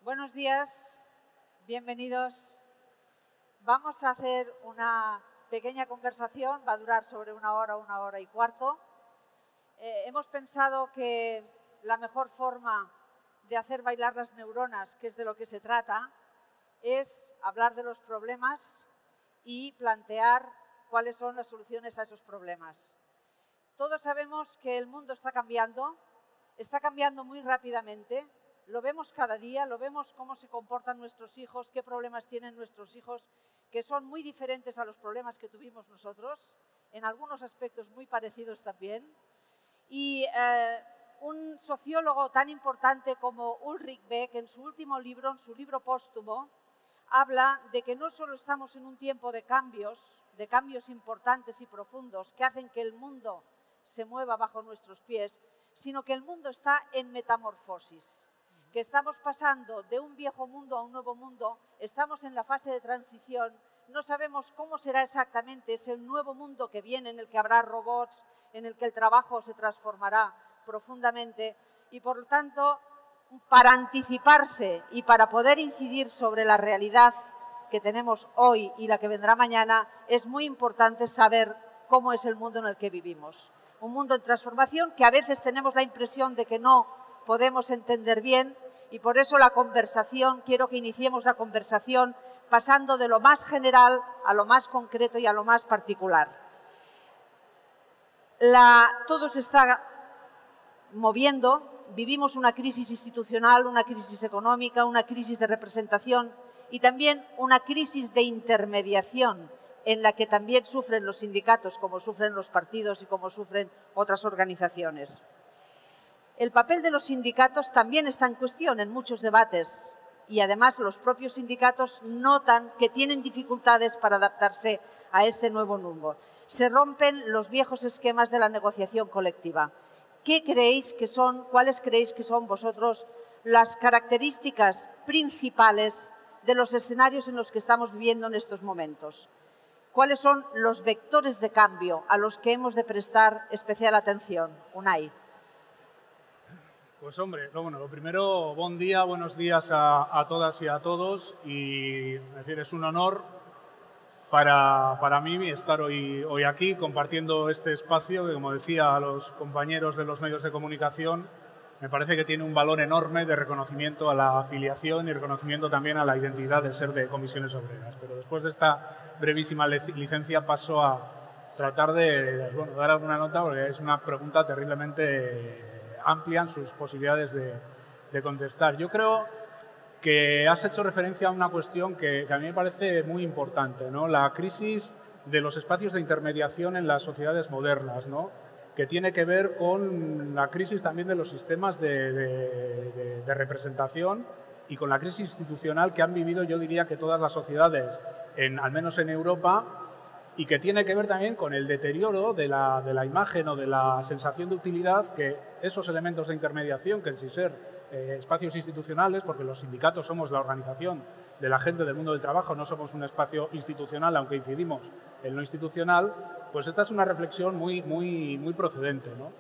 Buenos días, bienvenidos. Vamos a hacer una pequeña conversación, va a durar sobre una hora y cuarto. Hemos pensado que la mejor forma de hacer bailar las neuronas, que es de lo que se trata, es hablar de los problemas y plantear cuáles son las soluciones a esos problemas. Todos sabemos que el mundo está cambiando muy rápidamente. Lo vemos cada día, lo vemos cómo se comportan nuestros hijos, qué problemas tienen nuestros hijos, que son muy diferentes a los problemas que tuvimos nosotros, en algunos aspectos muy parecidos también. Y un sociólogo tan importante como Ulrich Beck, en su último libro, en su libro póstumo, habla de que no solo estamos en un tiempo de cambios importantes y profundos que hacen que el mundo se mueva bajo nuestros pies, sino que el mundo está en metamorfosis. Que estamos pasando de un viejo mundo a un nuevo mundo, estamos en la fase de transición, no sabemos cómo será exactamente ese nuevo mundo que viene, en el que habrá robots, en el que el trabajo se transformará profundamente y, por lo tanto, para anticiparse y para poder incidir sobre la realidad que tenemos hoy y la que vendrá mañana, es muy importante saber cómo es el mundo en el que vivimos. Un mundo en transformación que a veces tenemos la impresión de que no podemos entender bien y por eso quiero que iniciemos la conversación pasando de lo más general a lo más concreto y a lo más particular. Todo se está moviendo, vivimos una crisis institucional, una crisis económica, una crisis de representación y también una crisis de intermediación en la que también sufren los sindicatos, como sufren los partidos y como sufren otras organizaciones. El papel de los sindicatos también está en cuestión en muchos debates y además los propios sindicatos notan que tienen dificultades para adaptarse a este nuevo mundo. Se rompen los viejos esquemas de la negociación colectiva. ¿Cuáles creéis que son vosotros las características principales de los escenarios en los que estamos viviendo en estos momentos? ¿Cuáles son los vectores de cambio a los que hemos de prestar especial atención? Unai. Pues hombre, lo primero, buenos días a todas y a todos y es un honor para mí estar hoy aquí compartiendo este espacio que, como decía a los compañeros de los medios de comunicación, me parece que tiene un valor enorme de reconocimiento a la afiliación y reconocimiento también a la identidad de ser de Comisiones Obreras. Pero después de esta brevísima licencia paso a tratar de dar alguna nota porque es una pregunta terriblemente amplia en sus posibilidades de contestar. Yo creo que has hecho referencia a una cuestión que a mí me parece muy importante, ¿no? La crisis de los espacios de intermediación en las sociedades modernas, ¿no? Que tiene que ver con la crisis también de los sistemas de representación y con la crisis institucional que han vivido, yo diría que todas las sociedades, al menos en Europa, y que tiene que ver también con el deterioro de la imagen o de la sensación de utilidad que esos elementos de intermediación, que sin ser espacios institucionales, porque los sindicatos somos la organización de la gente del mundo del trabajo, no somos un espacio institucional, aunque incidimos en lo institucional, pues esta es una reflexión muy procedente, ¿no?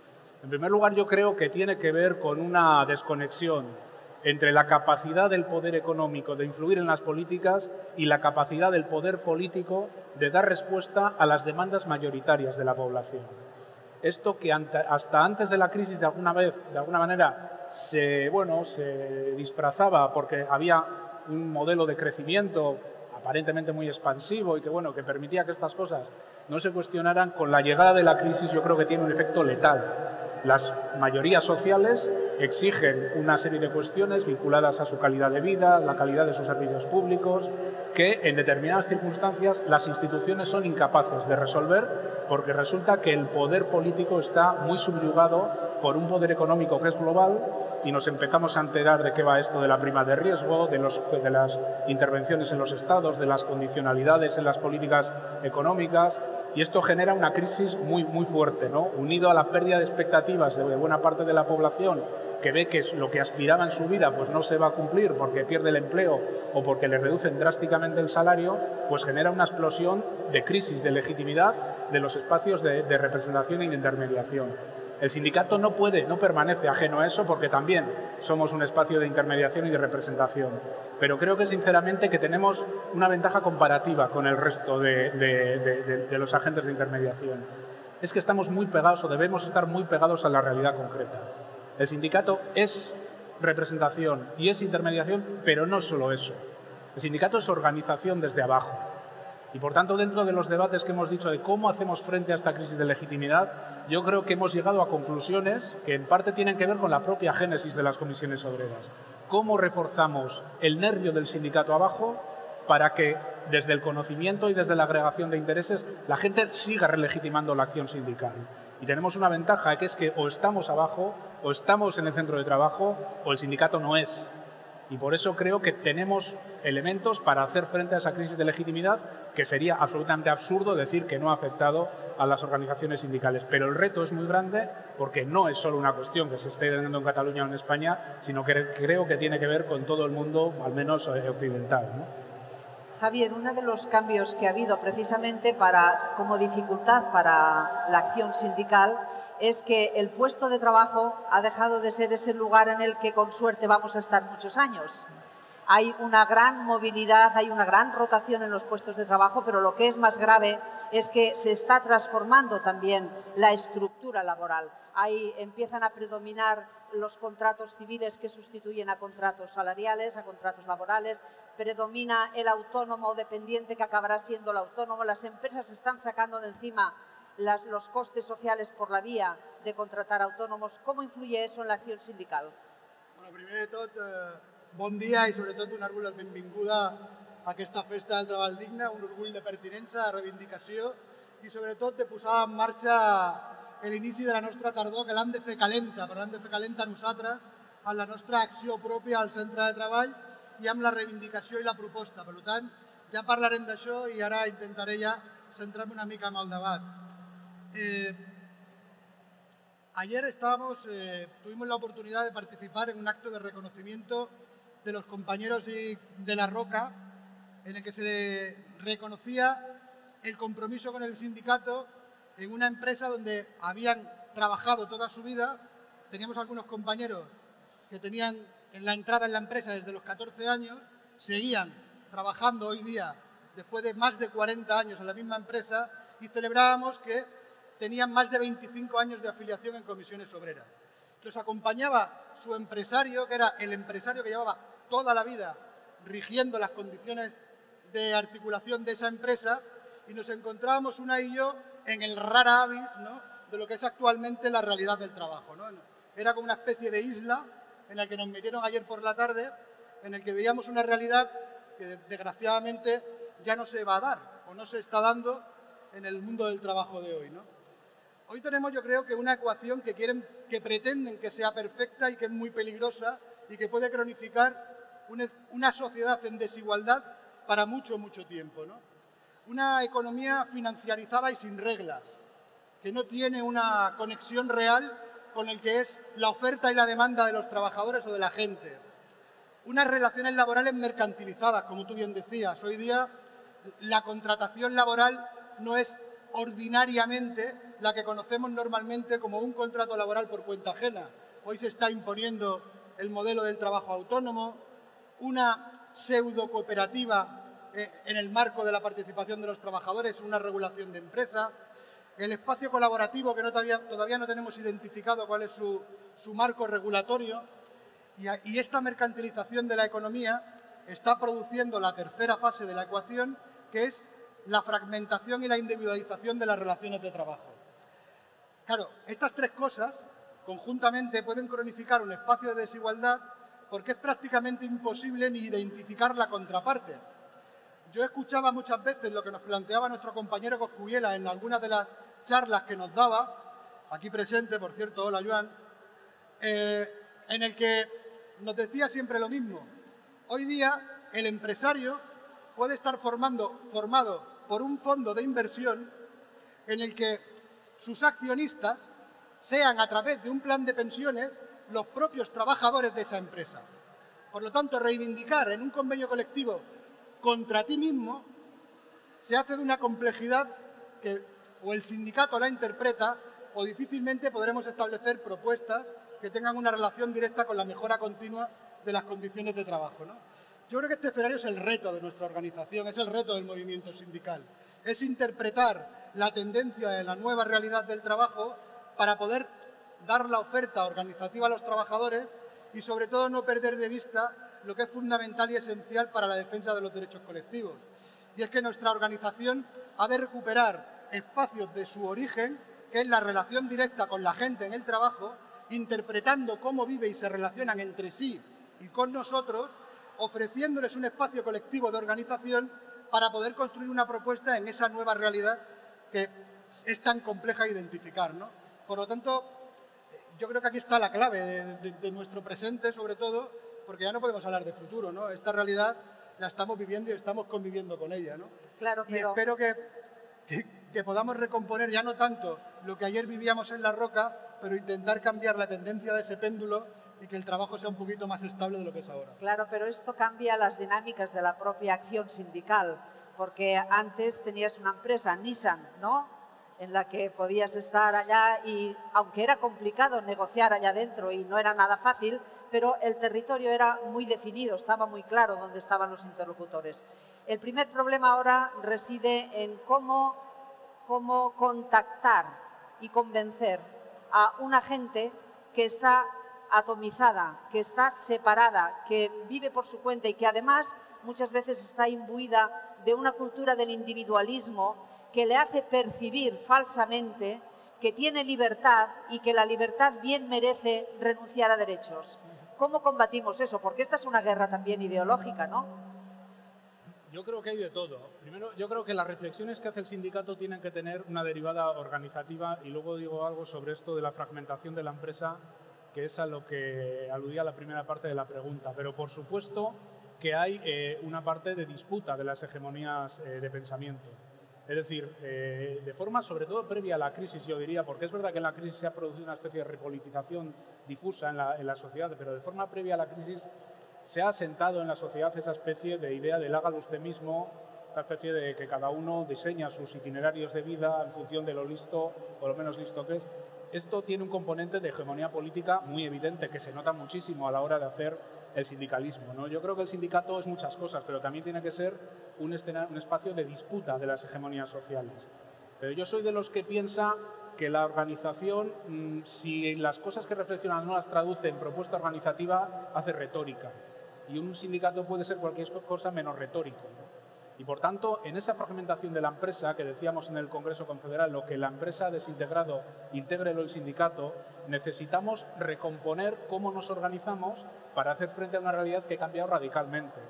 En primer lugar, yo creo que tiene que ver con una desconexión entre la capacidad del poder económico de influir en las políticas y la capacidad del poder político de dar respuesta a las demandas mayoritarias de la población. Esto que hasta antes de la crisis de alguna manera se disfrazaba porque había un modelo de crecimiento aparentemente muy expansivo y que permitía que estas cosas no se cuestionaran, con la llegada de la crisis yo creo que tiene un efecto letal. Las mayorías sociales exigen una serie de cuestiones vinculadas a su calidad de vida, la calidad de sus servicios públicos, que en determinadas circunstancias las instituciones son incapaces de resolver porque resulta que el poder político está muy subyugado por un poder económico que es global y nos empezamos a enterar de qué va esto de la prima de riesgo, de las intervenciones en los estados, de las condicionalidades en las políticas económicas. Y esto genera una crisis muy fuerte, ¿no? Unido a la pérdida de expectativas de buena parte de la población que ve que lo que aspiraba en su vida pues no se va a cumplir porque pierde el empleo o porque le reducen drásticamente el salario, pues genera una explosión de crisis de legitimidad de los espacios de representación y de intermediación. El sindicato no permanece ajeno a eso porque también somos un espacio de intermediación y de representación. Pero creo que sinceramente que tenemos una ventaja comparativa con el resto de los agentes de intermediación. Es que estamos muy pegados o debemos estar muy pegados a la realidad concreta. El sindicato es representación y es intermediación, pero no solo eso. El sindicato es organización desde abajo. Y, por tanto, dentro de los debates que hemos dicho de cómo hacemos frente a esta crisis de legitimidad, yo creo que hemos llegado a conclusiones que en parte tienen que ver con la propia génesis de las comisiones obreras. Cómo reforzamos el nervio del sindicato abajo para que, desde el conocimiento y desde la agregación de intereses, la gente siga relegitimando la acción sindical. Y tenemos una ventaja, que es que o estamos abajo, o estamos en el centro de trabajo, o el sindicato no es. Y por eso creo que tenemos elementos para hacer frente a esa crisis de legitimidad, que sería absolutamente absurdo decir que no ha afectado a las organizaciones sindicales. Pero el reto es muy grande porque no es solo una cuestión que se esté teniendo en Cataluña o en España, sino que creo que tiene que ver con todo el mundo, al menos occidental, ¿no? Javier, uno de los cambios que ha habido precisamente como dificultad para la acción sindical es que el puesto de trabajo ha dejado de ser ese lugar en el que con suerte vamos a estar muchos años. Hay una gran movilidad, hay una gran rotación en los puestos de trabajo, pero lo que es más grave es que se está transformando también la estructura laboral. Ahí empiezan a predominar los contratos civiles que sustituyen a contratos salariales, a contratos laborales, predomina el autónomo o dependiente que acabará siendo el autónomo. Las empresas están sacando de encima los costes sociales por la vía de contratar autònoms. Com influye eso en l'acció sindical? Bueno, primer de tot, bon dia i sobretot donar-vos la benvinguda a aquesta festa del treball digne, un orgull de pertinença, de reivindicació i sobretot de posar en marxa l'inici de la nostra tardor, que l'hem de fer calenta, però l'hem de fer calenta nosaltres, en la nostra acció pròpia al centre de treball i amb la reivindicació i la proposta. Per tant, ja parlarem d'això i ara intentaré ja centrar-me una mica en el debat. Ayer tuvimos la oportunidad de participar en un acto de reconocimiento de los compañeros de La Roca, en el que se reconocía el compromiso con el sindicato en una empresa donde habían trabajado toda su vida. Teníamos algunos compañeros que tenían en la entrada en la empresa desde los 14 años, seguían trabajando hoy día después de más de 40 años en la misma empresa y celebrábamos que tenían más de 25 años de afiliación en comisiones obreras. Los acompañaba su empresario, que era el empresario que llevaba toda la vida rigiendo las condiciones de articulación de esa empresa, y nos encontrábamos una y yo en el rara avis, ¿no?, de lo que es actualmente la realidad del trabajo, ¿no? Era como una especie de isla en la que nos metieron ayer por la tarde, en el que veíamos una realidad que desgraciadamente ya no se va a dar o no se está dando en el mundo del trabajo de hoy, ¿no? Hoy tenemos, yo creo, que una ecuación que pretenden que sea perfecta y que es muy peligrosa y que puede cronificar una sociedad en desigualdad para mucho, mucho tiempo, ¿no? Una economía financiarizada y sin reglas, que no tiene una conexión real con el que es la oferta y la demanda de los trabajadores o de la gente. Unas relaciones laborales mercantilizadas, como tú bien decías. Hoy día la contratación laboral no es ordinariamente la que conocemos normalmente como un contrato laboral por cuenta ajena. Hoy se está imponiendo el modelo del trabajo autónomo, una pseudo cooperativa en el marco de la participación de los trabajadores, una regulación de empresa, el espacio colaborativo que todavía no tenemos identificado cuál es su marco regulatorio, y esta mercantilización de la economía está produciendo la tercera fase de la ecuación, que es la fragmentación y la individualización de las relaciones de trabajo. Claro, estas tres cosas conjuntamente pueden cronificar un espacio de desigualdad porque es prácticamente imposible ni identificar la contraparte. Yo escuchaba muchas veces lo que nos planteaba nuestro compañero Coscubiela en algunas de las charlas que nos daba, aquí presente, por cierto, hola Joan, en el que nos decía siempre lo mismo. Hoy día el empresario puede estar formado por un fondo de inversión en el que sus accionistas sean, a través de un plan de pensiones, los propios trabajadores de esa empresa. Por lo tanto, reivindicar en un convenio colectivo contra ti mismo se hace de una complejidad que o el sindicato la interpreta o difícilmente podremos establecer propuestas que tengan una relación directa con la mejora continua de las condiciones de trabajo, ¿no? Yo creo que este escenario es el reto de nuestra organización, es el reto del movimiento sindical. Es interpretar la tendencia de la nueva realidad del trabajo para poder dar la oferta organizativa a los trabajadores y, sobre todo, no perder de vista lo que es fundamental y esencial para la defensa de los derechos colectivos. Y es que nuestra organización ha de recuperar espacios de su origen, que es la relación directa con la gente en el trabajo, interpretando cómo vive y se relacionan entre sí y con nosotros, ofreciéndoles un espacio colectivo de organización para poder construir una propuesta en esa nueva realidad que es tan compleja de identificar, ¿no? Por lo tanto, yo creo que aquí está la clave de nuestro presente, sobre todo, porque ya no podemos hablar de futuro, ¿no? Esta realidad la estamos viviendo y estamos conviviendo con ella, ¿no? Claro, y espero que podamos recomponer ya no tanto lo que ayer vivíamos en La Roca, pero intentar cambiar la tendencia de ese péndulo y que el trabajo sea un poquito más estable de lo que es ahora. Claro, pero esto cambia las dinámicas de la propia acción sindical, porque antes tenías una empresa, Nissan, ¿no?, en la que podías estar allá y, aunque era complicado negociar allá dentro y no era nada fácil, pero el territorio era muy definido, estaba muy claro dónde estaban los interlocutores. El primer problema ahora reside en cómo contactar y convencer a una gente que está atomizada, que está separada, que vive por su cuenta y que además muchas veces está imbuida de una cultura del individualismo que le hace percibir falsamente que tiene libertad y que la libertad bien merece renunciar a derechos. ¿Cómo combatimos eso? Porque esta es una guerra también ideológica, ¿no? Yo creo que hay de todo. Primero, yo creo que las reflexiones que hace el sindicato tienen que tener una derivada organizativa, y luego digo algo sobre esto de la fragmentación de la empresa, que es a lo que aludía la primera parte de la pregunta. Pero, por supuesto, que hay una parte de disputa de las hegemonías de pensamiento. Es decir, de forma sobre todo previa a la crisis, yo diría, porque es verdad que en la crisis se ha producido una especie de repolitización difusa en la sociedad, pero de forma previa a la crisis se ha asentado en la sociedad esa especie de idea del hágalo usted mismo, esa especie de que cada uno diseña sus itinerarios de vida en función de lo listo o lo menos listo que es. Esto tiene un componente de hegemonía política muy evidente que se nota muchísimo a la hora de hacer el sindicalismo, ¿no? Yo creo que el sindicato es muchas cosas, pero también tiene que ser un espacio de disputa de las hegemonías sociales. Pero yo soy de los que piensa que la organización, si las cosas que reflexionan no las traduce en propuesta organizativa, hace retórica. Y un sindicato puede ser cualquier cosa menos retórico, ¿no? Y, por tanto, en esa fragmentación de la empresa, que decíamos en el Congreso Confederal, lo que la empresa ha desintegrado, intégrelo el sindicato, necesitamos recomponer cómo nos organizamos para hacer frente a una realidad que ha cambiado radicalmente.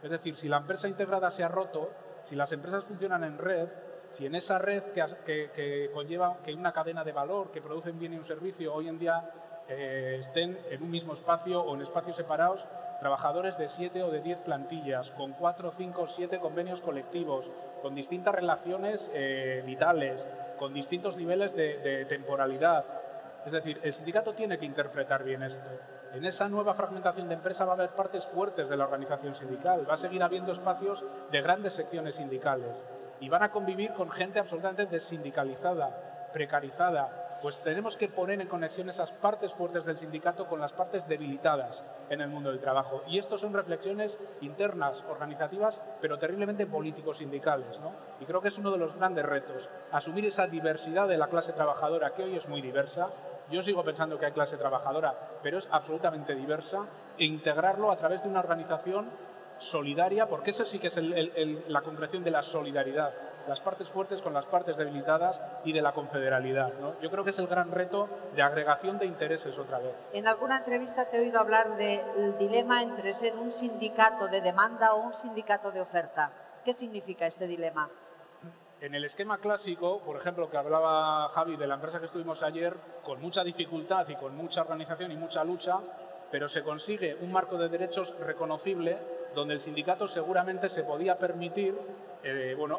Es decir, si la empresa integrada se ha roto, si las empresas funcionan en red, si en esa red que conlleva que una cadena de valor, que produce un bien y un servicio, hoy en día estén en un mismo espacio o en espacios separados, trabajadores de 7 o de 10 plantillas, con 4, 5, 7 convenios colectivos, con distintas relaciones vitales, con distintos niveles de temporalidad. Es decir, el sindicato tiene que interpretar bien esto. En esa nueva fragmentación de empresa va a haber partes fuertes de la organización sindical, va a seguir habiendo espacios de grandes secciones sindicales y van a convivir con gente absolutamente desindicalizada, precarizada. Pues tenemos que poner en conexión esas partes fuertes del sindicato con las partes debilitadas en el mundo del trabajo. Y esto son reflexiones internas, organizativas, pero terriblemente político-sindicales, ¿no? Y creo que es uno de los grandes retos, asumir esa diversidad de la clase trabajadora, que hoy es muy diversa. Yo sigo pensando que hay clase trabajadora, pero es absolutamente diversa, e integrarlo a través de una organización solidaria, porque eso sí que es la concreción de la solidaridad, las partes fuertes con las partes debilitadas y de la confederalidad, ¿no? Yo creo que es el gran reto de agregación de intereses otra vez. En alguna entrevista te he oído hablar del dilema entre ser un sindicato de demanda o un sindicato de oferta. ¿Qué significa este dilema? En el esquema clásico, por ejemplo, que hablaba Javi de la empresa que estuvimos ayer, con mucha dificultad y con mucha organización y mucha lucha, pero se consigue un marco de derechos reconocible donde el sindicato seguramente se podía permitir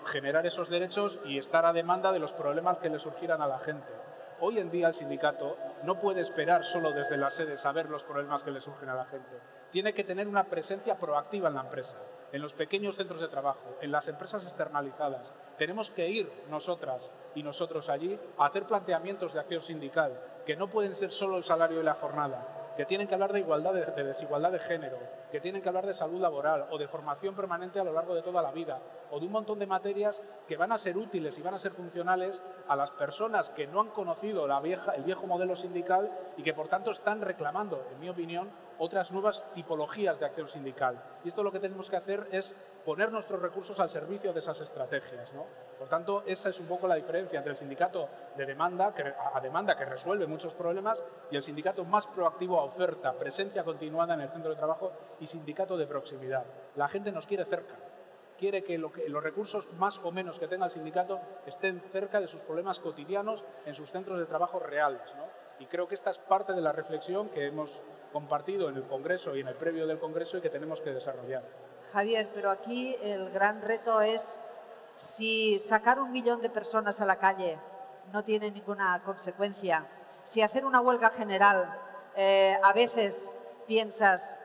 generar esos derechos y estar a demanda de los problemas que le surgieran a la gente. hoy en día el sindicato no puede esperar solo desde la sede saber los problemas que le surgen a la gente. Tiene que tener una presencia proactiva en la empresa, en los pequeños centros de trabajo, en las empresas externalizadas. Tenemos que ir nosotras y nosotros allí a hacer planteamientos de acción sindical, que no pueden ser solo el salario y la jornada, que tienen que hablar de igualdad, de desigualdad de género, que tienen que hablar de salud laboral o de formación permanente a lo largo de toda la vida, o de un montón de materias que van a ser útiles y van a ser funcionales a las personas que no han conocido el viejo modelo sindical y que, por tanto, están reclamando, en mi opinión, otras nuevas tipologías de acción sindical. Y esto lo que tenemos que hacer es poner nuestros recursos al servicio de esas estrategias, ¿no? Por tanto, esa es un poco la diferencia entre el sindicato de demanda, que resuelve muchos problemas, y el sindicato más proactivo a oferta, presencia continuada en el centro de trabajo, y sindicato de proximidad. La gente nos quiere cerca. Quiere que los recursos más o menos que tenga el sindicato estén cerca de sus problemas cotidianos en sus centros de trabajo reales, ¿no? Y creo que esta es parte de la reflexión que hemos compartido en el Congreso y en el previo del Congreso y que tenemos que desarrollar. Javier, pero aquí el gran reto es si sacar 1 millón de personas a la calle no tiene ninguna consecuencia, si hacer una huelga general a veces piensas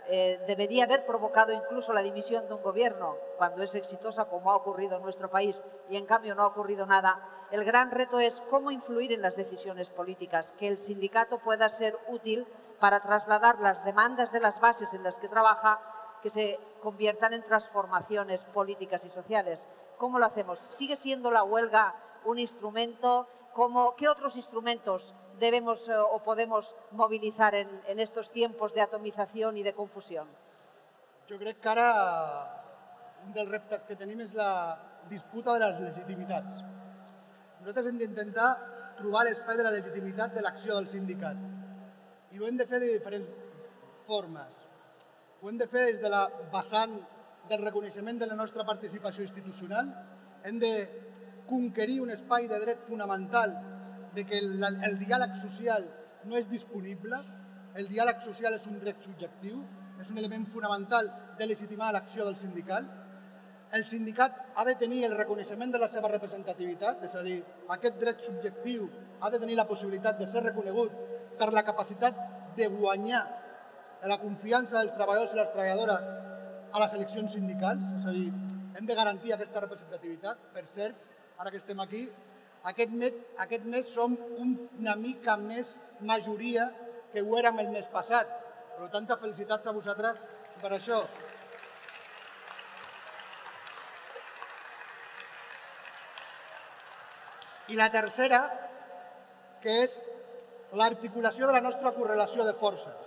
debería haber provocado incluso la dimisión de un gobierno cuando es exitosa, como ha ocurrido en nuestro país, y en cambio no ha ocurrido nada. El gran reto es cómo influir en las decisiones políticas, que el sindicato pueda ser útil para trasladar las demandas de las bases en las que trabaja, que se conviertan en transformaciones políticas y sociales. ¿Cómo lo hacemos? ¿Sigue siendo la huelga un instrumento? ¿Qué otros instrumentos debemos o podemos movilizar en estos tiempos de atomización y de confusión? Jo crec que ara un dels reptes que tenim és la disputa de les legitimitats. Nosaltres hem d'intentar trobar l'espai de la legitimitat de l'acció del sindicat i ho hem de fer de diferents formes. Ho hem de fer des de la vessant del reconeixement de la nostra participació institucional, hem de conquerir un espai de dret fonamental de que el diàleg social no és disponible, el diàleg social és un dret subjectiu, és un element fonamental de legitimar l'acció del sindicat. El sindicat ha de tenir el reconeixement de la seva representativitat, és a dir, aquest dret subjectiu ha de tenir la possibilitat de ser reconegut per la capacitat de guanyar la confiança dels treballadors i les treballadores a les eleccions sindicals, és a dir, hem de garantir aquesta representativitat. Per cert, ara que estem aquí, aquest mes som una mica més majoria que ho érem el mes passat. Per tant, felicitats a vosaltres per això. I la tercera, que és l'articulació de la nostra correlació de forces.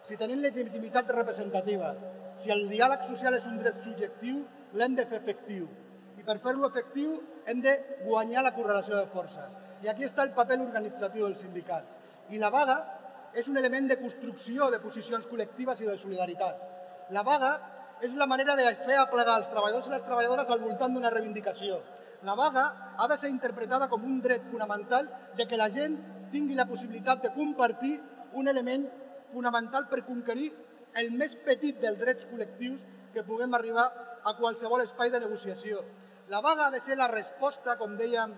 Si tenim legitimitat representativa, si el diàleg social és un dret subjectiu, l'hem de fer efectiu. I per fer-lo efectiu hem de guanyar la correlació de forces. I aquí està el paper organitzatiu del sindicat. I la vaga és un element de construcció de posicions col·lectives i de solidaritat. La vaga és la manera de fer aplegar els treballadors i les treballadores al voltant d'una reivindicació. La vaga ha de ser interpretada com un dret fonamental de que la gent tingui la possibilitat de compartir un element fonamental per conquerir el més petit dels drets col·lectius que puguem arribar a qualsevol espai de negociació. La vaga ha de ser la resposta, com dèiem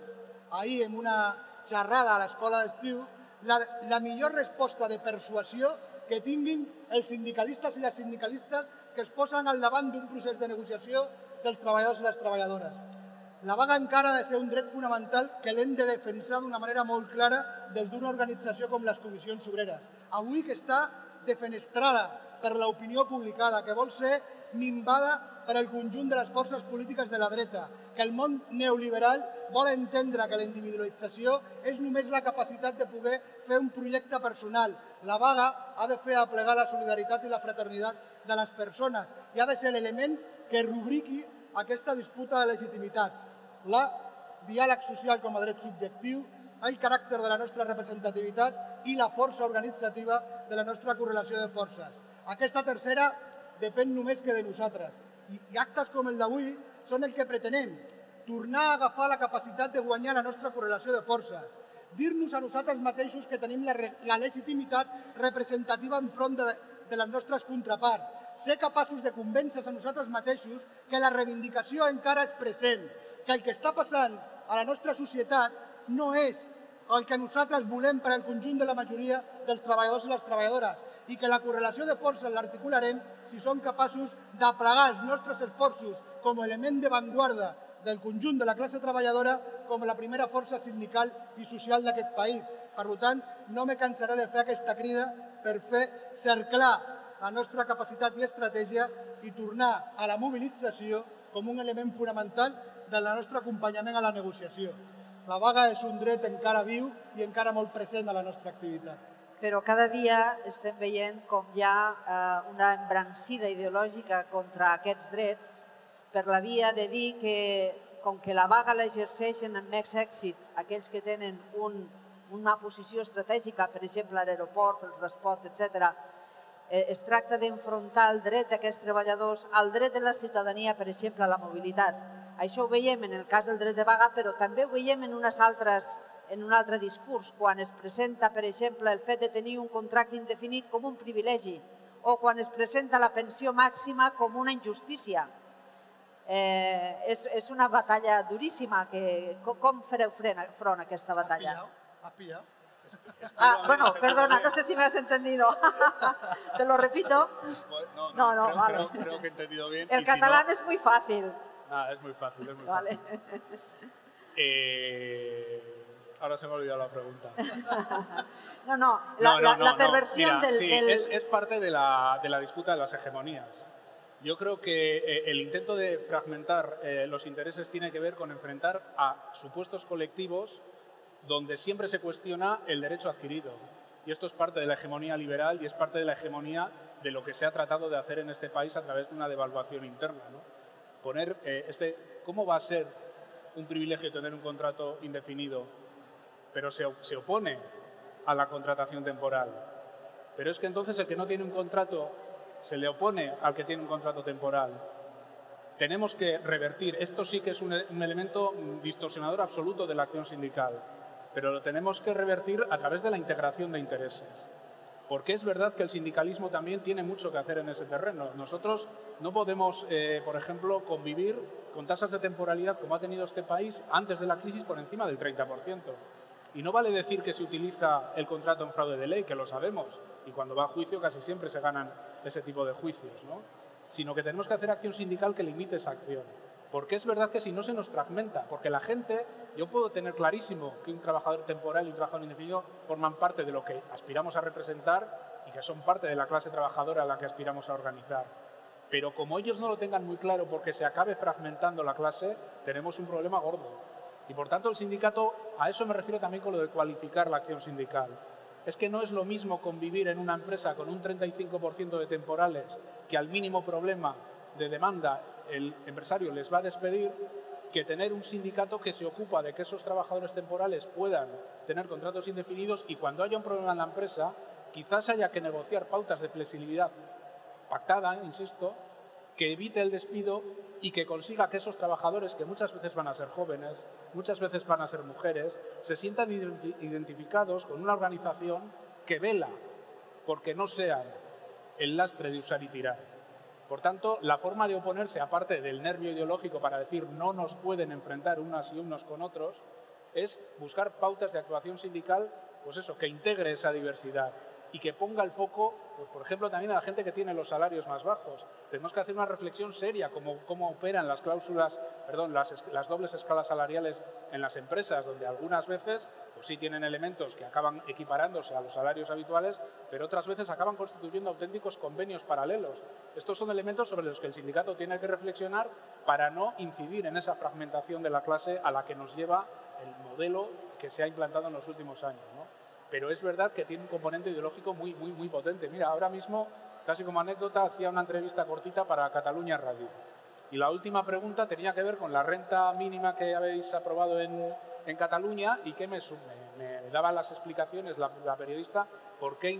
ahir en una xerrada a l'escola d'estiu, la millor resposta de persuasió que tinguin els sindicalistes i les sindicalistes que es posen al davant d'un procés de negociació dels treballadors i les treballadores. La vaga encara ha de ser un dret fonamental que l'hem de defensar d'una manera molt clara des d'una organització com les comissions obreres. Avui que està defenestrada per l'opinió publicada, que vol ser minvada per al conjunt de les forces polítiques de la dreta, que el món neoliberal vol entendre que la individualització és només la capacitat de poder fer un projecte personal. La vaga ha de fer aplegar la solidaritat i la fraternitat de les persones i ha de ser l'element que rubriqui aquesta disputa de legitimitats. El diàleg social com a dret subjectiu, el caràcter de la nostra representativitat i la força organitzativa de la nostra correlació de forces. Aquesta tercera depèn només que de nosaltres. I actes com el d'avui són el que pretenem, tornar a agafar la capacitat de guanyar la nostra correlació de forces, dir-nos a nosaltres mateixos que tenim la legitimitat representativa enfront de les nostres contraparts, ser capaços de convèncer a nosaltres mateixos que la reivindicació encara és present, que el que està passant a la nostra societat no és el que nosaltres volem per al conjunt de la majoria dels treballadors i les treballadores i que la correlació de forces l'articularem si som capaços de plegar els nostres esforços com a element d'avantguarda del conjunt de la classe treballadora com la primera força sindical i social d'aquest país. Per tant, no me cansaré de fer aquesta crida per fer cerclar la nostra capacitat i estratègia i tornar a la mobilització com un element fonamental del nostre acompanyament a la negociació. La vaga és un dret encara viu i encara molt present a la nostra activitat. Però cada dia estem veient com hi ha una embrancida ideològica contra aquests drets per la via de dir que com que la vaga l'exerceixen amb més èxit aquells que tenen una posició estratègica, per exemple l'aeroport, el transport, etc., es tracta d'enfrontar el dret d'aquests treballadors al dret de la ciutadania, per exemple, a la mobilitat. Això ho veiem en el cas del dret de vaga, però també ho veiem en un altre discurs, quan es presenta, per exemple, el fet de tenir un contracte indefinit com un privilegi o quan es presenta la pensió màxima com una injustícia. És una batalla duríssima. Com fareu front a aquesta batalla? ¿Has pillado? Bueno, perdona, no sé si me has entendido. ¿Te lo repito? No, vale. Creo que he entendido bien. El catalán es muy fácil. Nada, es muy fácil, es muy Vale. fácil. Ahora se me ha olvidado la pregunta. No, la perversión Mira, del... Sí, es parte de la disputa de las hegemonías. Yo creo que el intento de fragmentar los intereses tiene que ver con enfrentar a supuestos colectivos donde siempre se cuestiona el derecho adquirido. Y esto es parte de la hegemonía liberal y es parte de la hegemonía de lo que se ha tratado de hacer en este país a través de una devaluación interna, ¿no? Poner ¿cómo va a ser un privilegio tener un contrato indefinido, pero se opone a la contratación temporal? Pero es que entonces el que no tiene un contrato se le opone al que tiene un contrato temporal. Tenemos que revertir. Esto sí que es un elemento distorsionador absoluto de la acción sindical, pero lo tenemos que revertir a través de la integración de intereses. Porque es verdad que el sindicalismo también tiene mucho que hacer en ese terreno. Nosotros no podemos, por ejemplo, convivir con tasas de temporalidad como ha tenido este país antes de la crisis por encima del 30%. Y no vale decir que se utiliza el contrato en fraude de ley, que lo sabemos, y cuando va a juicio casi siempre se ganan ese tipo de juicios, ¿no? Sino que tenemos que hacer acción sindical que limite esa acción. Porque es verdad que si no se nos fragmenta, porque la gente, yo puedo tener clarísimo que un trabajador temporal y un trabajador indefinido forman parte de lo que aspiramos a representar y que son parte de la clase trabajadora a la que aspiramos a organizar. Pero como ellos no lo tengan muy claro porque se acabe fragmentando la clase, tenemos un problema gordo. Y por tanto el sindicato, a eso me refiero también con lo de cualificar la acción sindical. Es que no es lo mismo convivir en una empresa con un 35% de temporales que al mínimo problema de demanda el empresario les va a despedir, que tener un sindicato que se ocupa de que esos trabajadores temporales puedan tener contratos indefinidos y cuando haya un problema en la empresa, quizás haya que negociar pautas de flexibilidad pactada, insisto, que evite el despido y que consiga que esos trabajadores, que muchas veces van a ser jóvenes, muchas veces van a ser mujeres, se sientan identificados con una organización que vela porque no sean el lastre de usar y tirar. Por tanto, la forma de oponerse, aparte del nervio ideológico para decir no nos pueden enfrentar unas y unos con otros, es buscar pautas de actuación sindical, pues eso, que integre esa diversidad y que ponga el foco, pues por ejemplo, también a la gente que tiene los salarios más bajos. Tenemos que hacer una reflexión seria cómo operan las cláusulas, las dobles escalas salariales en las empresas, donde algunas veces pues sí tienen elementos que acaban equiparándose a los salarios habituales, pero otras veces acaban constituyendo auténticos convenios paralelos. Estos son elementos sobre los que el sindicato tiene que reflexionar para no incidir en esa fragmentación de la clase a la que nos lleva el modelo que se ha implantado en los últimos años, ¿no? Pero es verdad que tiene un componente ideológico muy potente. Mira, ahora mismo, casi como anécdota, hacía una entrevista cortita para Catalunya Radio. Y la última pregunta tenía que ver con la renta mínima que habéis aprobado en Cataluña y que me daban las explicaciones la periodista por qué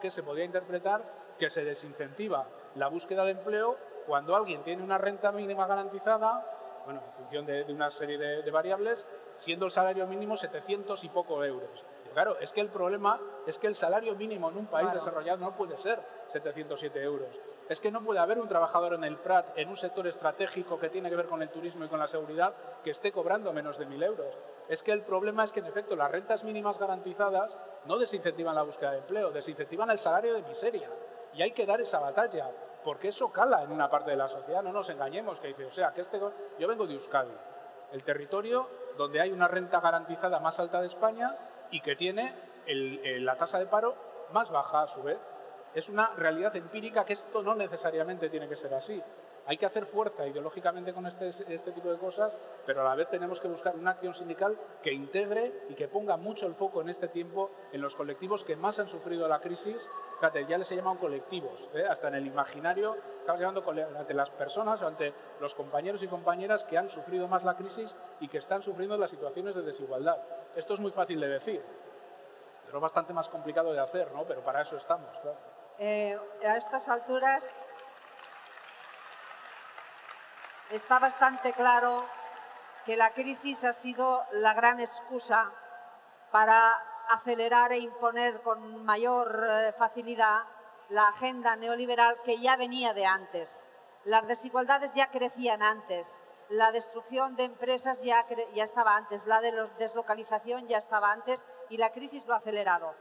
se podía interpretar que se desincentiva la búsqueda de empleo cuando alguien tiene una renta mínima garantizada, bueno, en función de una serie de variables, siendo el salario mínimo 700 y poco euros. Claro, es que el problema es que el salario mínimo en un país desarrollado no puede ser 707 euros. Es que no puede haber un trabajador en el Prat, en un sector estratégico que tiene que ver con el turismo y con la seguridad, que esté cobrando menos de 1.000 euros. Es que el problema es que, en efecto, las rentas mínimas garantizadas no desincentivan la búsqueda de empleo, desincentivan el salario de miseria. Y hay que dar esa batalla, porque eso cala en una parte de la sociedad. No nos engañemos, que dice, o sea, que yo vengo de Euskadi, el territorio donde hay una renta garantizada más alta de España y que tiene la tasa de paro más baja a su vez. Es una realidad empírica que esto no necesariamente tiene que ser así. Hay que hacer fuerza ideológicamente con este tipo de cosas, pero a la vez tenemos que buscar una acción sindical que integre y que ponga mucho el foco en este tiempo en los colectivos que más han sufrido la crisis. Fíjate, ya les he llamado colectivos, hasta en el imaginario estamos llamando ante las personas o ante los compañeros y compañeras que han sufrido más la crisis y que están sufriendo las situaciones de desigualdad. Esto es muy fácil de decir, pero es bastante más complicado de hacer, ¿no? Pero para eso estamos, claro. A estas alturas está bastante claro que la crisis ha sido la gran excusa para acelerar e imponer con mayor facilidad la agenda neoliberal que ya venía de antes. Las desigualdades ya crecían antes, la destrucción de empresas ya estaba antes, la deslocalización ya estaba antes y la crisis lo ha acelerado.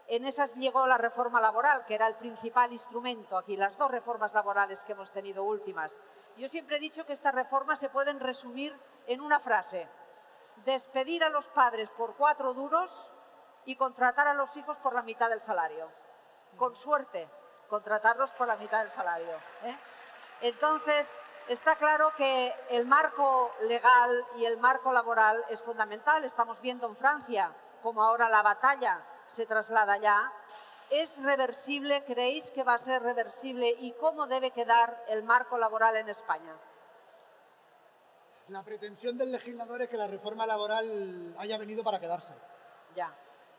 En esas llegó la reforma laboral, que era el principal instrumento aquí, las dos reformas laborales que hemos tenido últimas. Yo siempre he dicho que estas reformas se pueden resumir en una frase: despedir a los padres por 4 duros y contratar a los hijos por la mitad del salario. Con suerte, contratarlos por la mitad del salario. Entonces, está claro que el marco legal y el marco laboral es fundamental. Estamos viendo en Francia cómo ahora la batalla se traslada ya. ¿Es reversible? ¿Creéis que va a ser reversible? ¿Y cómo debe quedar el marco laboral en España? La pretensión del legislador es que la reforma laboral haya venido para quedarse. Ya.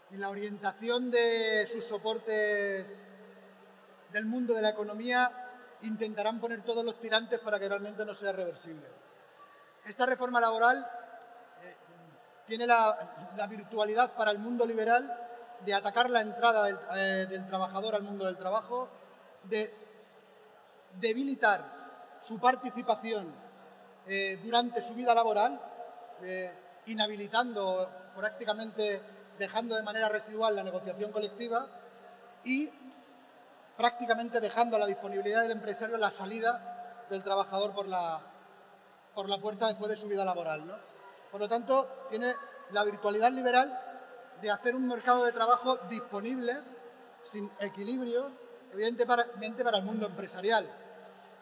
Y la orientación de sus soportes del mundo de la economía intentarán poner todos los tirantes para que realmente no sea reversible. Esta reforma laboral tiene la virtualidad para el mundo liberal de atacar la entrada del trabajador al mundo del trabajo, de debilitar su participación durante su vida laboral, inhabilitando, prácticamente dejando de manera residual la negociación colectiva y prácticamente dejando a la disponibilidad del empresario la salida del trabajador por la puerta después de su vida laboral, ¿no? Por lo tanto, tiene la virtualidad liberal de hacer un mercado de trabajo disponible, sin equilibrios, evidentemente para el mundo empresarial.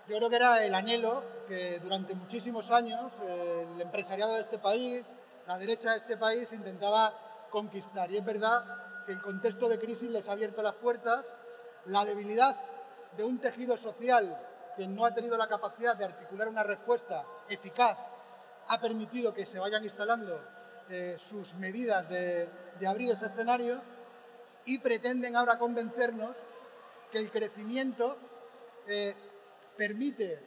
Yo creo que era el anhelo que durante muchísimos años el empresariado de este país, la derecha de este país, intentaba conquistar. Y es verdad que el contexto de crisis les ha abierto las puertas. La debilidad de un tejido social que no ha tenido la capacidad de articular una respuesta eficaz ha permitido que se vayan instalando sus medidas de abrir ese escenario y pretenden ahora convencernos que el crecimiento permite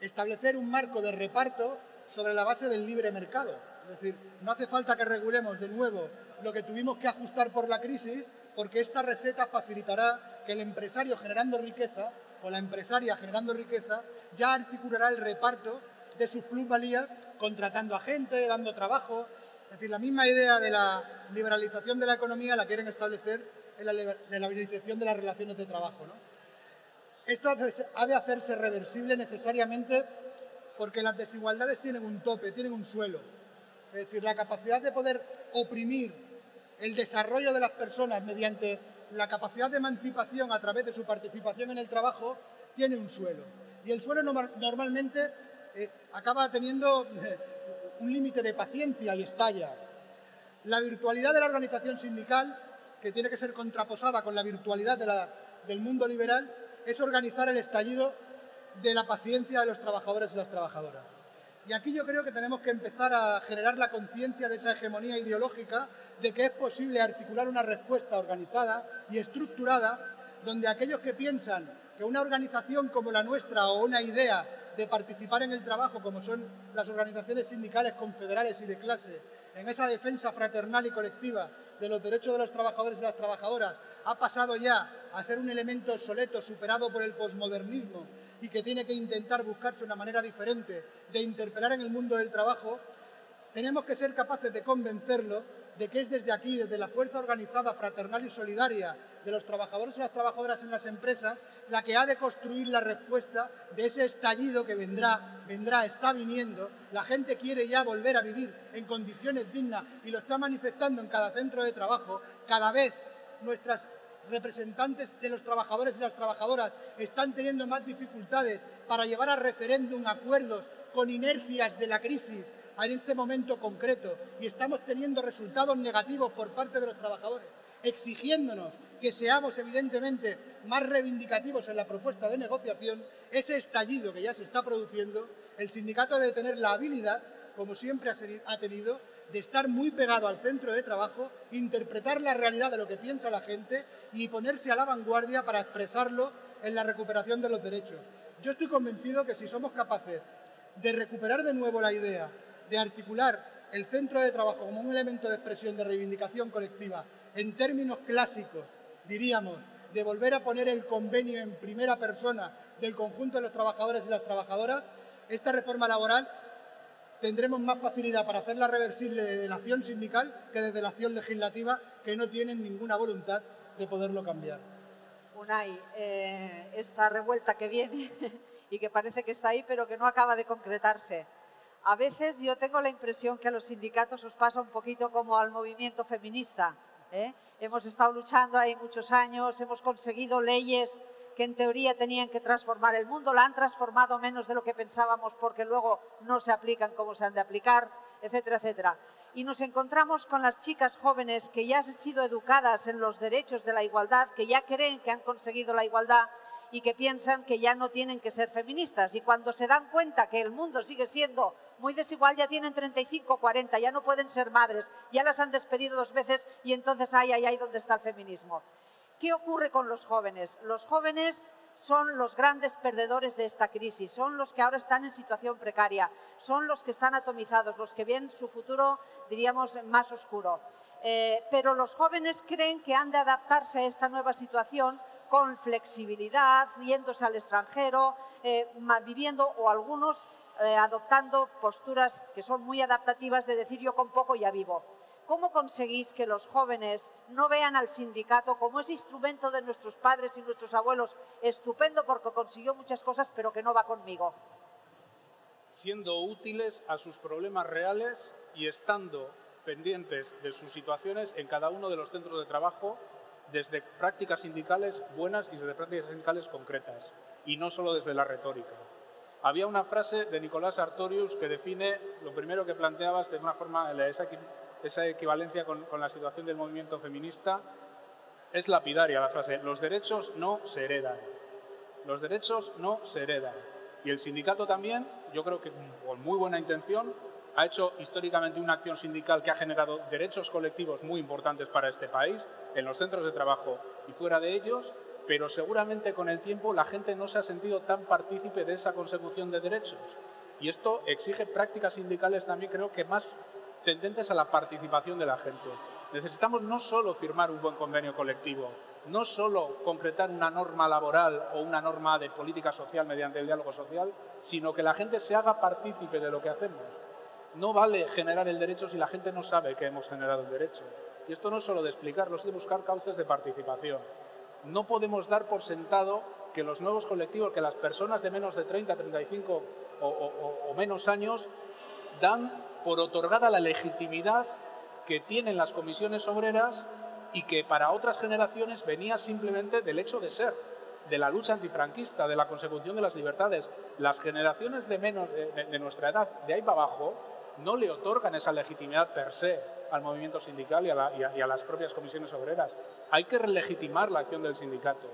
establecer un marco de reparto sobre la base del libre mercado. Es decir, no hace falta que regulemos de nuevo lo que tuvimos que ajustar por la crisis, porque esta receta facilitará que el empresario generando riqueza o la empresaria generando riqueza ya articulará el reparto de sus plusvalías contratando a gente, dando trabajo. Es decir, la misma idea de la liberalización de la economía la quieren establecer en la liberalización de las relaciones de trabajo, ¿no? Esto ha de hacerse reversible necesariamente porque las desigualdades tienen un tope, tienen un suelo. Es decir, la capacidad de poder oprimir el desarrollo de las personas mediante la capacidad de emancipación a través de su participación en el trabajo tiene un suelo. Y el suelo normalmente acaba teniendo un límite de paciencia y estalla. La virtualidad de la organización sindical, que tiene que ser contraposada con la virtualidad del mundo liberal, es organizar el estallido de la paciencia de los trabajadores y las trabajadoras. Y aquí yo creo que tenemos que empezar a generar la conciencia de esa hegemonía ideológica de que es posible articular una respuesta organizada y estructurada donde aquellos que piensan que una organización como la nuestra o una idea de participar en el trabajo, como son las organizaciones sindicales confederales y de clase, en esa defensa fraternal y colectiva de los derechos de los trabajadores y las trabajadoras, ha pasado ya a ser un elemento obsoleto, superado por el posmodernismo y que tiene que intentar buscarse una manera diferente de interpelar en el mundo del trabajo, tenemos que ser capaces de convencerlo de que es desde aquí, desde la fuerza organizada, fraternal y solidaria de los trabajadores y las trabajadoras en las empresas, la que ha de construir la respuesta de ese estallido que vendrá, está viniendo. La gente quiere ya volver a vivir en condiciones dignas y lo está manifestando en cada centro de trabajo. Cada vez nuestras representantes de los trabajadores y las trabajadoras están teniendo más dificultades para llevar a referéndum acuerdos con inercias de la crisis en este momento concreto, y estamos teniendo resultados negativos por parte de los trabajadores, exigiéndonos que seamos evidentemente más reivindicativos en la propuesta de negociación. Ese estallido que ya se está produciendo, el sindicato debe tener la habilidad, como siempre ha tenido, de estar muy pegado al centro de trabajo, interpretar la realidad de lo que piensa la gente y ponerse a la vanguardia para expresarlo en la recuperación de los derechos. Yo estoy convencido que si somos capaces de recuperar de nuevo la idea de articular el centro de trabajo como un elemento de expresión de reivindicación colectiva, en términos clásicos, diríamos, de volver a poner el convenio en primera persona del conjunto de los trabajadores y las trabajadoras, esta reforma laboral tendremos más facilidad para hacerla reversible desde la acción sindical que desde la acción legislativa, que no tienen ninguna voluntad de poderlo cambiar. Unai, esta revuelta que viene y que parece que está ahí, pero que no acaba de concretarse. A veces yo tengo la impresión que a los sindicatos os pasa un poquito como al movimiento feminista, ¿eh? Hemos estado luchando ahí muchos años, hemos conseguido leyes que en teoría tenían que transformar el mundo, la han transformado menos de lo que pensábamos porque luego no se aplican como se han de aplicar, etcétera, etcétera. Y nos encontramos con las chicas jóvenes que ya han sido educadas en los derechos de la igualdad, que ya creen que han conseguido la igualdad y que piensan que ya no tienen que ser feministas. Y cuando se dan cuenta que el mundo sigue siendo muy desigual, ya tienen 35, 40, ya no pueden ser madres, ya las han despedido 2 veces y entonces, ay, ¿dónde está el feminismo? ¿Qué ocurre con los jóvenes? Los jóvenes son los grandes perdedores de esta crisis, son los que ahora están en situación precaria, son los que están atomizados, los que ven su futuro, diríamos, más oscuro. Pero los jóvenes creen que han de adaptarse a esta nueva situación con flexibilidad, yéndose al extranjero, viviendo o algunos adoptando posturas que son muy adaptativas de decir yo con poco ya vivo. ¿Cómo conseguís que los jóvenes no vean al sindicato como ese instrumento de nuestros padres y nuestros abuelos, estupendo porque consiguió muchas cosas, pero que no va conmigo? Siendo útiles a sus problemas reales y estando pendientes de sus situaciones en cada uno de los centros de trabajo, desde prácticas sindicales buenas y desde prácticas sindicales concretas, y no solo desde la retórica. Había una frase de Nicolás Sartorius que define lo primero que planteabas de una forma, esa equivalencia con la situación del movimiento feminista. Es lapidaria la frase: los derechos no se heredan. Los derechos no se heredan. Y el sindicato también, yo creo que con muy buena intención, ha hecho históricamente una acción sindical que ha generado derechos colectivos muy importantes para este país, en los centros de trabajo y fuera de ellos, pero seguramente con el tiempo la gente no se ha sentido tan partícipe de esa consecución de derechos. Y esto exige prácticas sindicales también, creo que más tendentes a la participación de la gente. Necesitamos no solo firmar un buen convenio colectivo, no solo concretar una norma laboral o una norma de política social mediante el diálogo social, sino que la gente se haga partícipe de lo que hacemos. No vale generar el derecho si la gente no sabe que hemos generado el derecho. Y esto no es solo de explicarlo, es de buscar cauces de participación. No podemos dar por sentado que los nuevos colectivos, que las personas de menos de 30, 35 o menos años dan por otorgada la legitimidad que tienen las comisiones obreras y que para otras generaciones venía simplemente del hecho de ser, de la lucha antifranquista, de la consecución de las libertades. Las generaciones de nuestra edad, de ahí para abajo, no le otorgan esa legitimidad per se al movimiento sindical y a las propias comisiones obreras. Hay que relegitimar la acción del sindicato.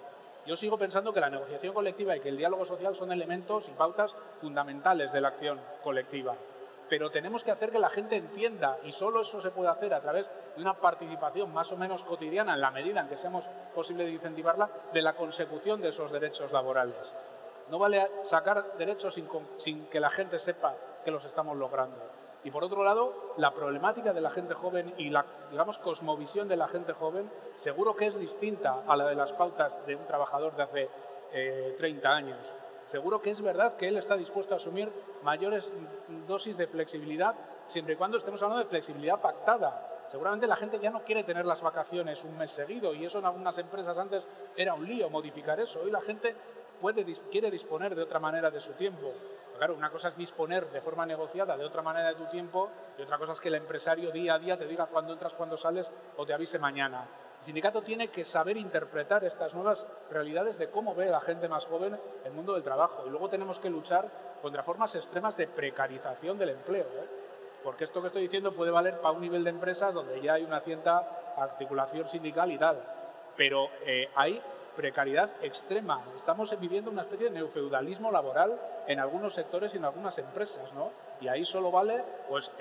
Yo sigo pensando que la negociación colectiva y que el diálogo social son elementos y pautas fundamentales de la acción colectiva. Pero tenemos que hacer que la gente entienda, y solo eso se puede hacer a través de una participación más o menos cotidiana, en la medida en que seamos posible de incentivarla, de la consecución de esos derechos laborales. No vale sacar derechos sin que la gente sepa que los estamos logrando. Y por otro lado, la problemática de la gente joven y la, digamos, cosmovisión de la gente joven seguro que es distinta a la de las pautas de un trabajador de hace 30 años. Seguro que es verdad que él está dispuesto a asumir mayores dosis de flexibilidad, siempre y cuando estemos hablando de flexibilidad pactada. Seguramente la gente ya no quiere tener las vacaciones un mes seguido, y eso en algunas empresas antes era un lío modificar eso. Hoy la gente quiere disponer de otra manera de su tiempo. Pero claro, una cosa es disponer de forma negociada de otra manera de tu tiempo, y otra cosa es que el empresario día a día te diga cuándo entras, cuándo sales o te avise mañana. El sindicato tiene que saber interpretar estas nuevas realidades de cómo ve la gente más joven el mundo del trabajo. Y luego tenemos que luchar contra formas extremas de precarización del empleo, porque esto que estoy diciendo puede valer para un nivel de empresas donde ya hay una cierta articulación sindical y tal, pero hay precariedad extrema. Estamos viviendo una especie de neofeudalismo laboral en algunos sectores y en algunas empresas, ¿no? Y ahí solo vale pues,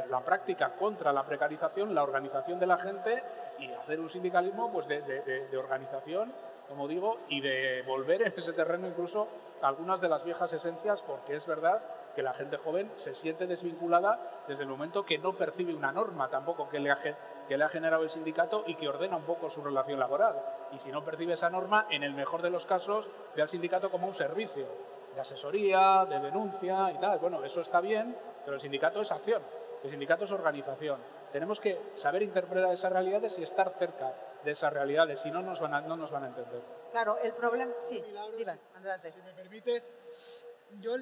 la práctica contra la precarización, la organización de la gente y hacer un sindicalismo pues, de organización, como digo, y de volver en ese terreno incluso algunas de las viejas esencias, porque es verdad que la gente joven se siente desvinculada desde el momento que no percibe una norma tampoco que le ha generado el sindicato y que ordena un poco su relación laboral. Y si no percibe esa norma, en el mejor de los casos, ve al sindicato como un servicio de asesoría, de denuncia y tal. Bueno, eso está bien, pero el sindicato es acción, el sindicato es organización. Tenemos que saber interpretar esas realidades y estar cerca de esas realidades, si no no nos van a entender. Claro, el problema... Sí, Milagros, Iván, adelante. si me permites, yo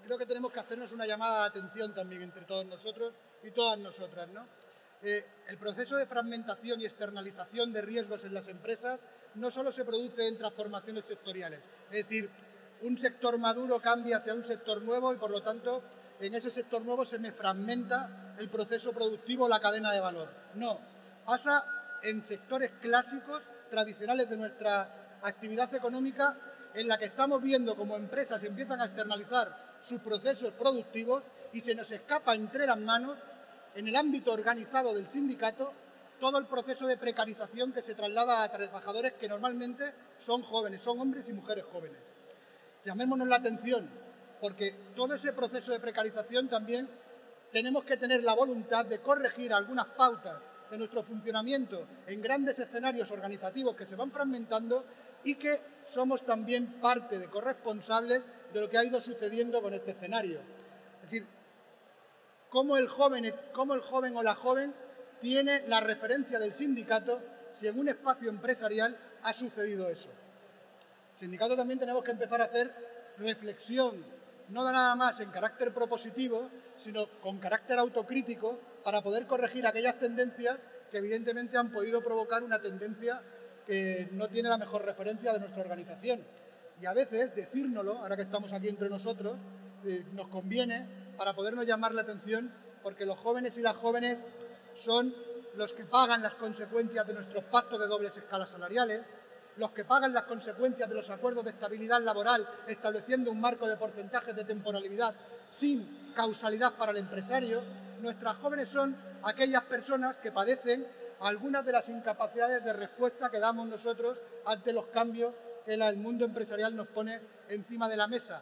creo que tenemos que hacernos una llamada de atención también entre todos nosotros y todas nosotras, ¿no? El proceso de fragmentación y externalización de riesgos en las empresas no solo se produce en transformaciones sectoriales, es decir, un sector maduro cambia hacia un sector nuevo y por lo tanto en ese sector nuevo se me fragmenta el proceso productivo o la cadena de valor. No, pasa en sectores clásicos, tradicionales de nuestra actividad económica, en la que estamos viendo como empresas empiezan a externalizar sus procesos productivos y se nos escapa entre las manos, en el ámbito organizado del sindicato, todo el proceso de precarización que se traslada a trabajadores que normalmente son jóvenes, son hombres y mujeres jóvenes. Llamémonos la atención, porque todo ese proceso de precarización también tenemos que tener la voluntad de corregir algunas pautas de nuestro funcionamiento en grandes escenarios organizativos que se van fragmentando y que somos también parte de corresponsables de lo que ha ido sucediendo con este escenario. Es decir, cómo el joven o la joven tiene la referencia del sindicato si en un espacio empresarial ha sucedido eso. El sindicato también tenemos que empezar a hacer reflexión, no nada más en carácter propositivo, sino con carácter autocrítico para poder corregir aquellas tendencias que evidentemente han podido provocar una tendencia que no tiene la mejor referencia de nuestra organización. Y a veces decírnoslo, ahora que estamos aquí entre nosotros, nos conviene para podernos llamar la atención, porque los jóvenes y las jóvenes son los que pagan las consecuencias de nuestros pactos de dobles escalas salariales, los que pagan las consecuencias de los acuerdos de estabilidad laboral estableciendo un marco de porcentajes de temporalidad sin causalidad para el empresario. Nuestras jóvenes son aquellas personas que padecen algunas de las incapacidades de respuesta que damos nosotros ante los cambios que el mundo empresarial nos pone encima de la mesa.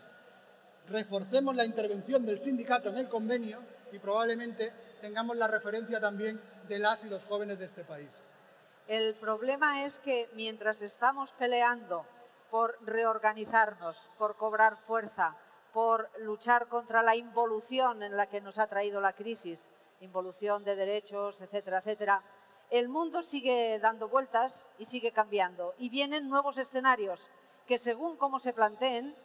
Reforcemos la intervención del sindicato en el convenio y probablemente tengamos la referencia también de las y los jóvenes de este país. El problema es que mientras estamos peleando por reorganizarnos, por cobrar fuerza, por luchar contra la involución en la que nos ha traído la crisis, involución de derechos, etcétera, etcétera, el mundo sigue dando vueltas y sigue cambiando. Y vienen nuevos escenarios que, según cómo se planteen,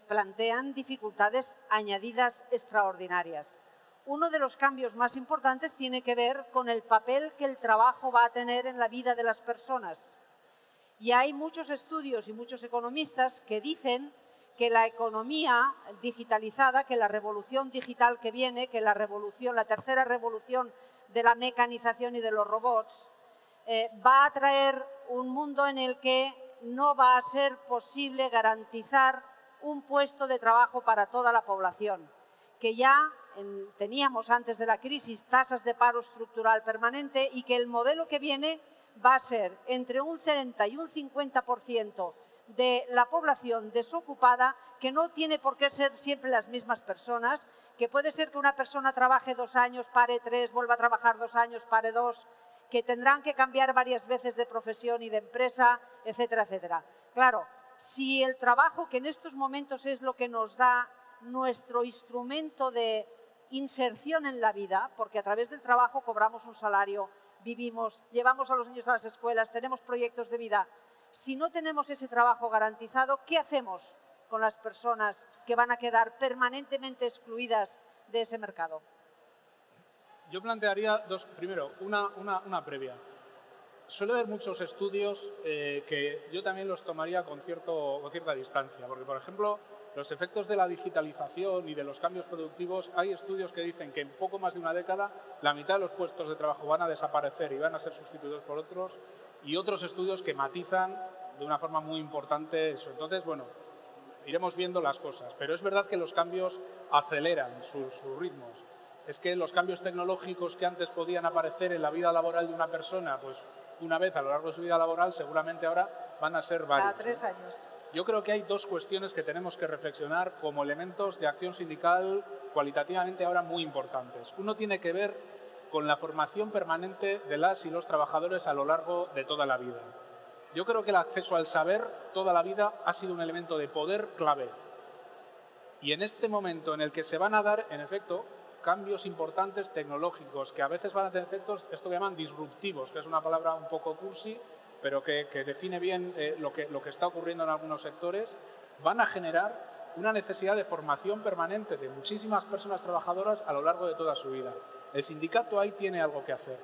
plantean dificultades añadidas extraordinarias. Uno de los cambios más importantes tiene que ver con el papel que el trabajo va a tener en la vida de las personas. Y hay muchos estudios y muchos economistas que dicen que la economía digitalizada, que la revolución digital que viene, que la tercera revolución de la mecanización y de los robots, va a traer un mundo en el que no va a ser posible garantizar un puesto de trabajo para toda la población, que ya teníamos antes de la crisis tasas de paro estructural permanente y que el modelo que viene va a ser entre un 30 y un 50% de la población desocupada, que no tiene por qué ser siempre las mismas personas, que puede ser que una persona trabaje 2 años, pare 3, vuelva a trabajar 2 años, pare 2, que tendrán que cambiar varias veces de profesión y de empresa, etcétera, etcétera. Claro, si el trabajo, que en estos momentos es lo que nos da nuestro instrumento de inserción en la vida, porque a través del trabajo cobramos un salario, vivimos, llevamos a los niños a las escuelas, tenemos proyectos de vida. Si no tenemos ese trabajo garantizado, ¿qué hacemos con las personas que van a quedar permanentemente excluidas de ese mercado? Yo plantearía dos. Primero, una previa. Suele haber muchos estudios que yo también los tomaría con cierta distancia, porque, por ejemplo, los efectos de la digitalización y de los cambios productivos, hay estudios que dicen que en poco más de una década la mitad de los puestos de trabajo van a desaparecer y van a ser sustituidos por otros, y otros estudios que matizan de una forma muy importante eso. Entonces, bueno, iremos viendo las cosas, pero es verdad que los cambios aceleran sus ritmos. Es que los cambios tecnológicos que antes podían aparecer en la vida laboral de una persona, pues una vez a lo largo de su vida laboral, seguramente ahora van a ser varios. Cada 3 años. Yo creo que hay dos cuestiones que tenemos que reflexionar como elementos de acción sindical cualitativamente ahora muy importantes. Uno tiene que ver con la formación permanente de las y los trabajadores a lo largo de toda la vida. Yo creo que el acceso al saber toda la vida ha sido un elemento de poder clave. Y en este momento en el que se van a dar, en efecto, cambios importantes tecnológicos que a veces van a tener efectos, esto que llaman disruptivos, que es una palabra un poco cursi, pero que define bien lo que está ocurriendo en algunos sectores, van a generar una necesidad de formación permanente de muchísimas personas trabajadoras a lo largo de toda su vida. El sindicato ahí tiene algo que hacer,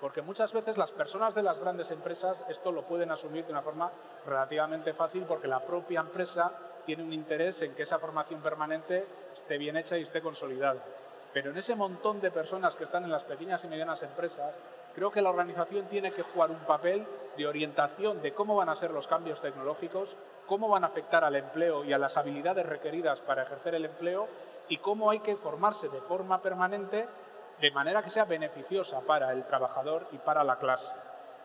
porque muchas veces las personas de las grandes empresas esto lo pueden asumir de una forma relativamente fácil, porque la propia empresa tiene un interés en que esa formación permanente esté bien hecha y esté consolidada. Pero en ese montón de personas que están en las pequeñas y medianas empresas, creo que la organización tiene que jugar un papel de orientación de cómo van a ser los cambios tecnológicos, cómo van a afectar al empleo y a las habilidades requeridas para ejercer el empleo, y cómo hay que formarse de forma permanente de manera que sea beneficiosa para el trabajador y para la clase.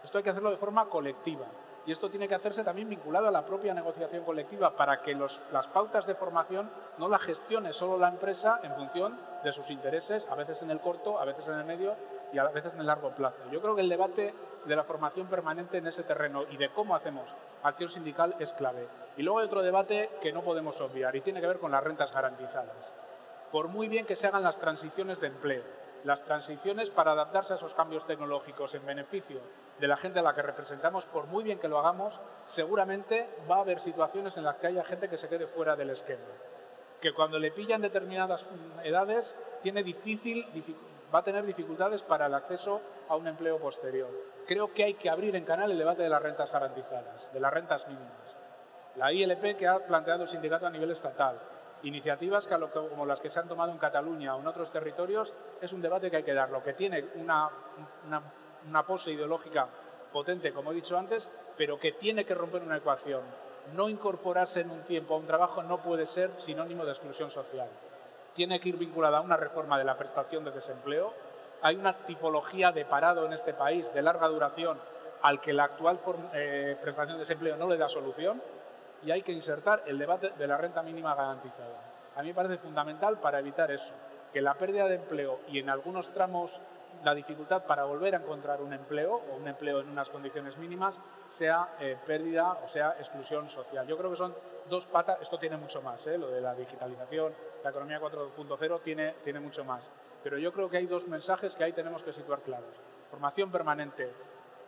Esto hay que hacerlo de forma colectiva. Y esto tiene que hacerse también vinculado a la propia negociación colectiva, para que las pautas de formación no las gestione solo la empresa en función de sus intereses, a veces en el corto, a veces en el medio y a veces en el largo plazo. Yo creo que el debate de la formación permanente en ese terreno y de cómo hacemos acción sindical es clave. Y luego hay otro debate que no podemos obviar y tiene que ver con las rentas garantizadas. Por muy bien que se hagan las transiciones de empleo, las transiciones para adaptarse a esos cambios tecnológicos en beneficio de la gente a la que representamos, por muy bien que lo hagamos, seguramente va a haber situaciones en las que haya gente que se quede fuera del esquema, que cuando le pillan determinadas edades va a tener dificultades para el acceso a un empleo posterior. Creo que hay que abrir en canal el debate de las rentas garantizadas, de las rentas mínimas. La ILP que ha planteado el sindicato a nivel estatal, iniciativas como las que se han tomado en Cataluña o en otros territorios, es un debate que hay que darlo, que tiene una pose ideológica potente, como he dicho antes, pero que tiene que romper una ecuación. No incorporarse en un tiempo a un trabajo no puede ser sinónimo de exclusión social. Tiene que ir vinculada a una reforma de la prestación de desempleo. Hay una tipología de parado en este país de larga duración al que la actual prestación de desempleo no le da solución, y hay que insertar el debate de la renta mínima garantizada. A mí me parece fundamental para evitar eso, que la pérdida de empleo y en algunos tramos la dificultad para volver a encontrar un empleo o un empleo en unas condiciones mínimas sea pérdida o sea exclusión social. Yo creo que son dos patas, esto tiene mucho más, lo de la digitalización, la economía 4.0 tiene mucho más, pero yo creo que hay dos mensajes que ahí tenemos que situar claros. Formación permanente,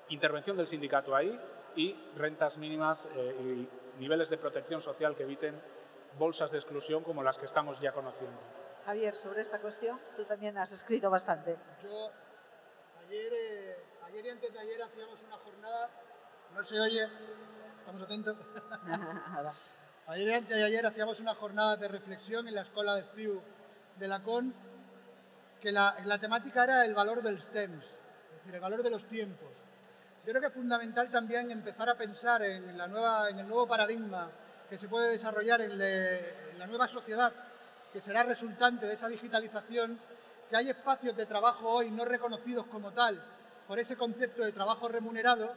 intervención del sindicato ahí, y rentas mínimas y niveles de protección social que eviten bolsas de exclusión como las que estamos ya conociendo. Javier, sobre esta cuestión, tú también has escrito bastante. Yo, ayer y antes de ayer hacíamos unas jornadas, no se oye, estamos atentos. Ayer y antes de ayer hacíamos unas jornadas de reflexión en la Escuela de Estiu de la CON, que la temática era el valor del STEMS, es decir, el valor de los tiempos. Yo creo que es fundamental también empezar a pensar en el nuevo paradigma que se puede desarrollar en la nueva sociedad, que será resultante de esa digitalización, que hay espacios de trabajo hoy no reconocidos como tal por ese concepto de trabajo remunerado,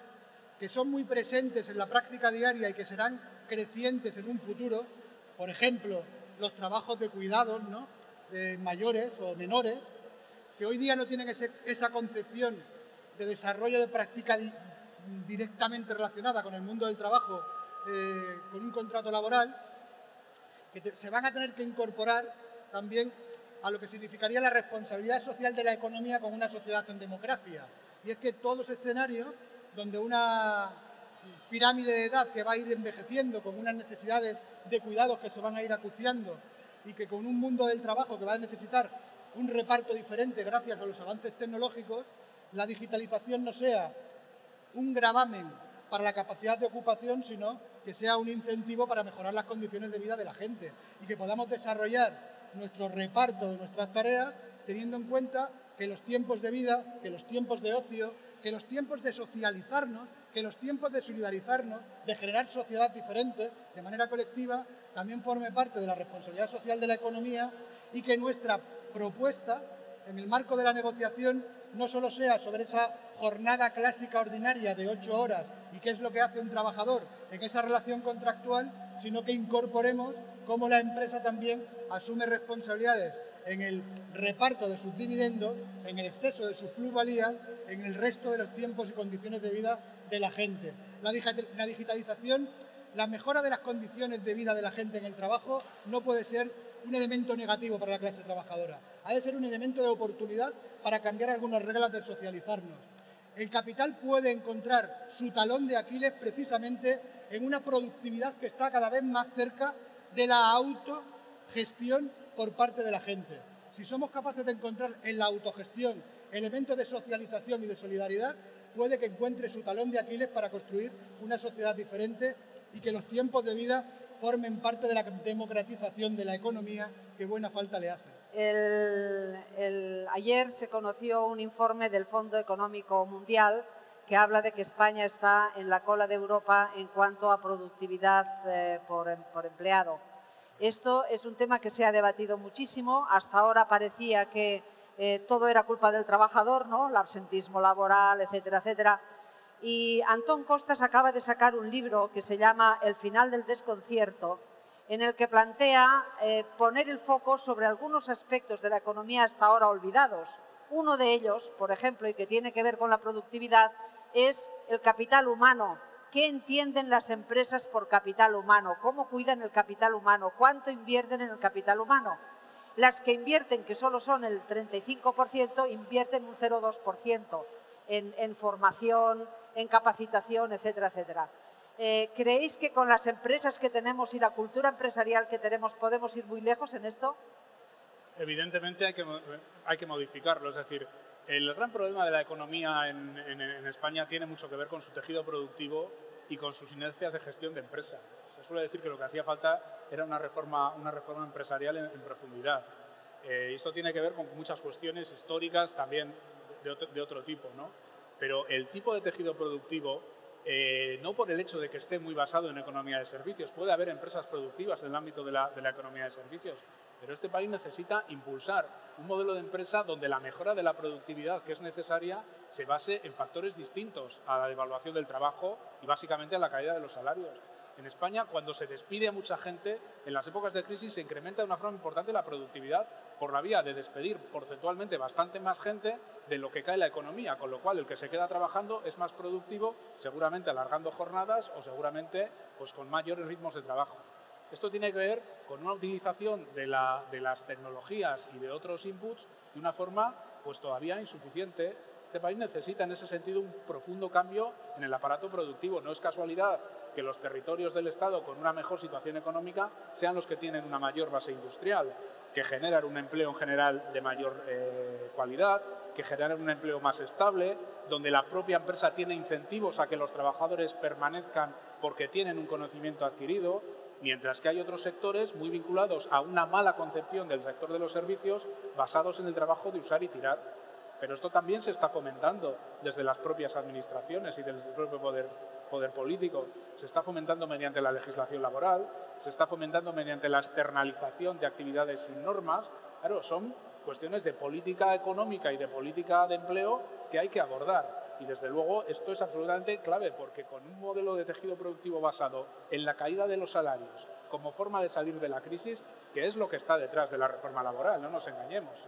que son muy presentes en la práctica diaria y que serán crecientes en un futuro, por ejemplo, los trabajos de cuidados, ¿no?, de mayores o menores, que hoy día no tienen esa concepción de desarrollo de práctica directamente relacionada con el mundo del trabajo, con un contrato laboral, que se van a tener que incorporar también a lo que significaría la responsabilidad social de la economía con una sociedad en democracia. Y es que todos escenarios donde una pirámide de edad que va a ir envejeciendo con unas necesidades de cuidados que se van a ir acuciando y que con un mundo del trabajo que va a necesitar un reparto diferente gracias a los avances tecnológicos, la digitalización no sea un gravamen para la capacidad de ocupación, sino que sea un incentivo para mejorar las condiciones de vida de la gente y que podamos desarrollar nuestro reparto de nuestras tareas teniendo en cuenta que los tiempos de vida, que los tiempos de ocio, que los tiempos de socializarnos, que los tiempos de solidarizarnos, de generar sociedad diferente de manera colectiva, también forme parte de la responsabilidad social de la economía y que nuestra propuesta, en el marco de la negociación, no solo sea sobre esa jornada clásica ordinaria de 8 horas y qué es lo que hace un trabajador en esa relación contractual, sino que incorporemos cómo la empresa también asume responsabilidades en el reparto de sus dividendos, en el exceso de sus plusvalías, en el resto de los tiempos y condiciones de vida de la gente. La digitalización, la mejora de las condiciones de vida de la gente en el trabajo no puede ser un elemento negativo para la clase trabajadora. Ha de ser un elemento de oportunidad para cambiar algunas reglas de socializarnos. El capital puede encontrar su talón de Aquiles precisamente en una productividad que está cada vez más cerca de la autogestión por parte de la gente. Si somos capaces de encontrar en la autogestión elementos de socialización y de solidaridad, puede que encuentre su talón de Aquiles para construir una sociedad diferente y que los tiempos de vida formen parte de la democratización de la economía que buena falta le hace. Ayer se conoció un informe del Fondo Económico Mundial que habla de que España está en la cola de Europa en cuanto a productividad por empleado. Esto es un tema que se ha debatido muchísimo. Hasta ahora parecía que todo era culpa del trabajador, ¿no?, el absentismo laboral, etcétera, etcétera. Y Antón Costas acaba de sacar un libro que se llama El final del desconcierto, en el que plantea poner el foco sobre algunos aspectos de la economía hasta ahora olvidados. Uno de ellos, por ejemplo, y que tiene que ver con la productividad, es el capital humano. ¿Qué entienden las empresas por capital humano? ¿Cómo cuidan el capital humano? ¿Cuánto invierten en el capital humano? Las que invierten, que solo son el 35%, invierten un 0,2% en formación, en capacitación, etcétera, etcétera. ¿Creéis que con las empresas que tenemos y la cultura empresarial que tenemos podemos ir muy lejos en esto? Evidentemente hay que modificarlo. Es decir, el gran problema de la economía en España tiene mucho que ver con su tejido productivo y con sus inercias de gestión de empresa. Se suele decir que lo que hacía falta era una reforma empresarial en profundidad. Y esto tiene que ver con muchas cuestiones históricas, también de otro tipo, ¿no? Pero el tipo de tejido productivo, no por el hecho de que esté muy basado en economía de servicios, puede haber empresas productivas en el ámbito de la economía de servicios, pero este país necesita impulsar un modelo de empresa donde la mejora de la productividad que es necesaria se base en factores distintos a la devaluación del trabajo y básicamente a la caída de los salarios. En España, cuando se despide a mucha gente, en las épocas de crisis se incrementa de una forma importante la productividad por la vía de despedir porcentualmente bastante más gente de lo que cae la economía, con lo cual el que se queda trabajando es más productivo, seguramente alargando jornadas o seguramente pues, con mayores ritmos de trabajo. Esto tiene que ver con una utilización de las tecnologías y de otros inputs de una forma pues, todavía insuficiente. Este país necesita en ese sentido un profundo cambio en el aparato productivo. No es casualidad que los territorios del Estado con una mejor situación económica sean los que tienen una mayor base industrial, que generan un empleo en general de mayor cualidad, que generan un empleo más estable, donde la propia empresa tiene incentivos a que los trabajadores permanezcan porque tienen un conocimiento adquirido, mientras que hay otros sectores muy vinculados a una mala concepción del sector de los servicios basados en el trabajo de usar y tirar. Pero esto también se está fomentando desde las propias administraciones y desde el propio poder político. Se está fomentando mediante la legislación laboral, se está fomentando mediante la externalización de actividades sin normas. Claro, son cuestiones de política económica y de política de empleo que hay que abordar. Y desde luego esto es absolutamente clave, porque con un modelo de tejido productivo basado en la caída de los salarios como forma de salir de la crisis, que es lo que está detrás de la reforma laboral, no nos engañemos,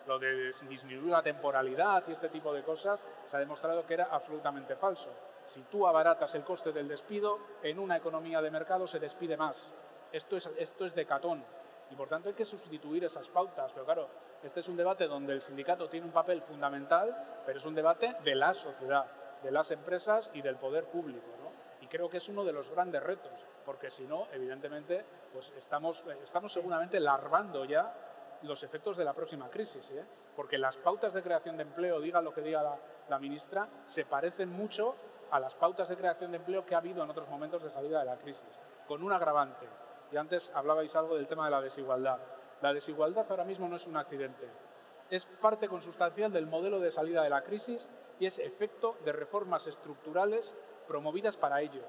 lo de disminuir la temporalidad y este tipo de cosas se ha demostrado que era absolutamente falso. Si tú abaratas el coste del despido, en una economía de mercado se despide más. Esto es de Catón. Y por tanto hay que sustituir esas pautas. Pero claro, este es un debate donde el sindicato tiene un papel fundamental, pero es un debate de la sociedad, de las empresas y del poder público, ¿no? Y creo que es uno de los grandes retos, porque si no, evidentemente, pues estamos seguramente larvando ya los efectos de la próxima crisis, porque las pautas de creación de empleo, diga lo que diga la ministra, se parecen mucho a las pautas de creación de empleo que ha habido en otros momentos de salida de la crisis, con un agravante. Y antes hablabais algo del tema de la desigualdad. La desigualdad ahora mismo no es un accidente, es parte consustancial del modelo de salida de la crisis y es efecto de reformas estructurales promovidas para ello.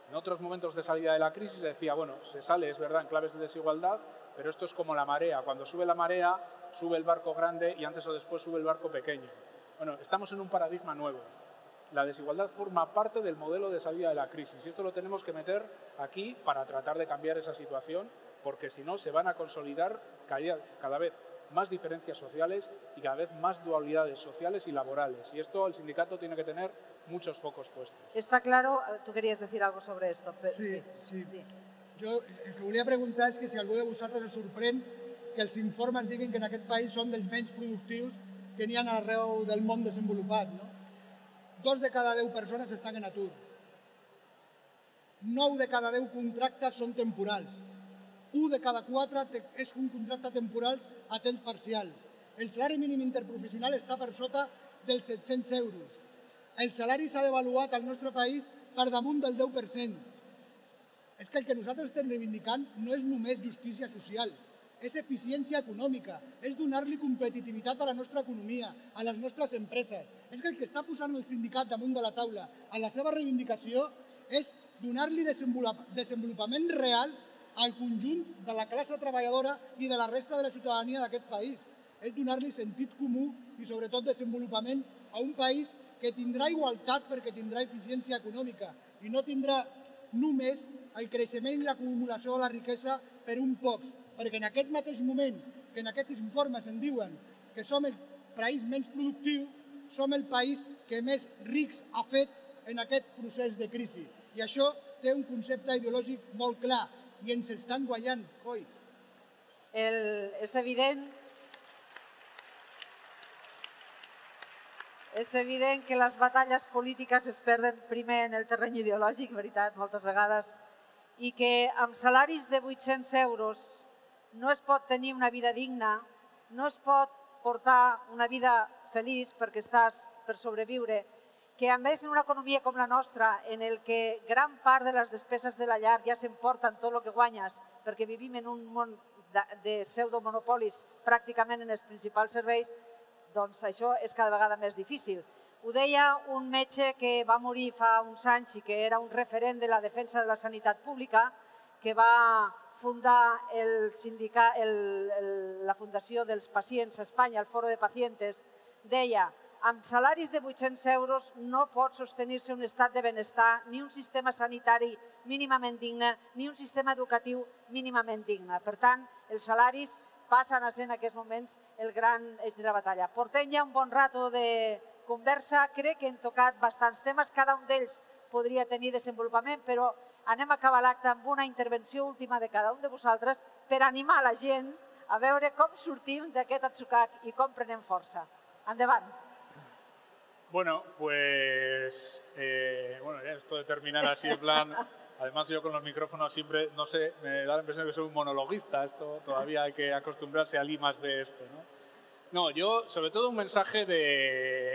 En otros momentos de salida de la crisis se decía, bueno, se sale, es verdad, en claves de desigualdad, pero esto es como la marea. Cuando sube la marea, sube el barco grande y antes o después sube el barco pequeño. Bueno, estamos en un paradigma nuevo. La desigualdad forma parte del modelo de salida de la crisis y esto lo tenemos que meter aquí para tratar de cambiar esa situación, porque si no se van a consolidar cada vez más diferencias sociales y cada vez más dualidades sociales y laborales. Y esto el sindicato tiene que tener muchos focos puestos. Está claro, tú querías decir algo sobre esto. Sí. Jo el que volia preguntar és que si algú de vosaltres es sorprèn que els informes diguin que en aquest país són dels menys productius que n'hi ha arreu del món desenvolupat, no? 2 de cada 10 persones estan en atur. 9 de cada 10 contractes són temporals. 1 de cada 4 és un contracte temporal a temps parcial. El salari mínim interprofessional està per sota dels 700 euros. El salari s'ha devaluat al nostre país per damunt del 10%. És que el que nosaltres estem reivindicant no és només justícia social, és eficiència econòmica, és donar-li competitivitat a la nostra economia, a les nostres empreses. És que el que està posant el sindicat damunt de la taula a la seva reivindicació és donar-li desenvolupament real al conjunt de la classe treballadora i de la resta de la ciutadania d'aquest país. És donar-li sentit comú i sobretot desenvolupament a un país que tindrà igualtat perquè tindrà eficiència econòmica i no tindrà només el creixement i l'acumulació de la riquesa per un pocs, perquè en aquest mateix moment que en aquests informes en diuen que som el país menys productiu, som el país que més rics ha fet en aquest procés de crisi. I això té un concepte ideològic molt clar i ens estan guanyant, coi. És evident que les batalles polítiques es perden primer en el terreny ideològic, veritat, moltes vegades, i que amb salaris de 800 euros no es pot tenir una vida digna, no es pot portar una vida feliç perquè estàs per sobreviure, que a més en una economia com la nostra, en el que gran part de les despeses de la llar ja s'emporten tot el que guanyes, perquè vivim en un món de pseudomonopolis pràcticament en els principals serveis, doncs això és cada vegada més difícil. Ho deia un metge que va morir fa uns anys i que era un referent de la defensa de la sanitat pública, que va fundar la Fundació dels Pacients a Espanya, el Foro de Pacientes, deia: amb salaris de 800 euros no pot sostenir-se un estat de benestar, ni un sistema sanitari mínimament digne, ni un sistema educatiu mínimament digne. Per tant, els salaris passen a ser en aquests moments el gran eix de la batalla. Portem ja un bon rato de conversa, crec que hem tocat bastants temes, cada un d'ells podria tenir desenvolupament, però anem a acabar l'acte amb una intervenció última de cada un de vosaltres per animar la gent a veure com sortim d'aquest atzucac i com prenem força. Endavant. Bueno, pues esto de terminar así en plan, además yo con los micrófonos siempre, no sé, me da la impresión de que soy un monologuista, esto todavía hay que acostumbrarse a limas de esto, ¿no? No, yo sobre todo un mensaje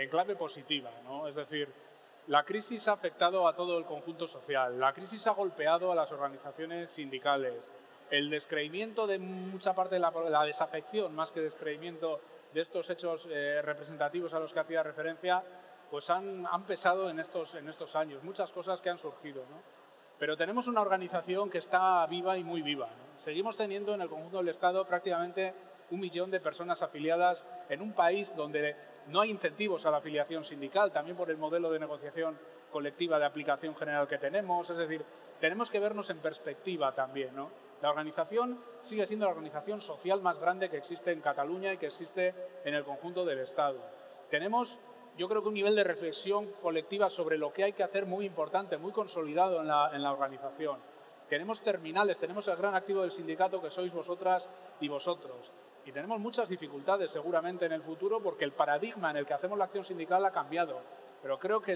en clave positiva, ¿no? Es decir, la crisis ha afectado a todo el conjunto social, la crisis ha golpeado a las organizaciones sindicales, el descreimiento de mucha parte de la desafección, más que descreimiento de estos hechos representativos a los que hacía referencia, pues han pesado en estos años, muchas cosas que han surgido, ¿no? Pero tenemos una organización que está viva y muy viva, ¿no? Seguimos teniendo en el conjunto del Estado prácticamente 1 millón de personas afiliadas en un país donde no hay incentivos a la afiliación sindical, también por el modelo de negociación colectiva de aplicación general que tenemos. Es decir, tenemos que vernos en perspectiva también, ¿no? La organización sigue siendo la organización social más grande que existe en Cataluña y que existe en el conjunto del Estado. Tenemos, yo creo que un nivel de reflexión colectiva sobre lo que hay que hacer muy importante, muy consolidado en la organización. Tenemos terminales, tenemos el gran activo del sindicato que sois vosotras y vosotros. Y tenemos muchas dificultades seguramente en el futuro porque el paradigma en el que hacemos la acción sindical ha cambiado. Pero creo que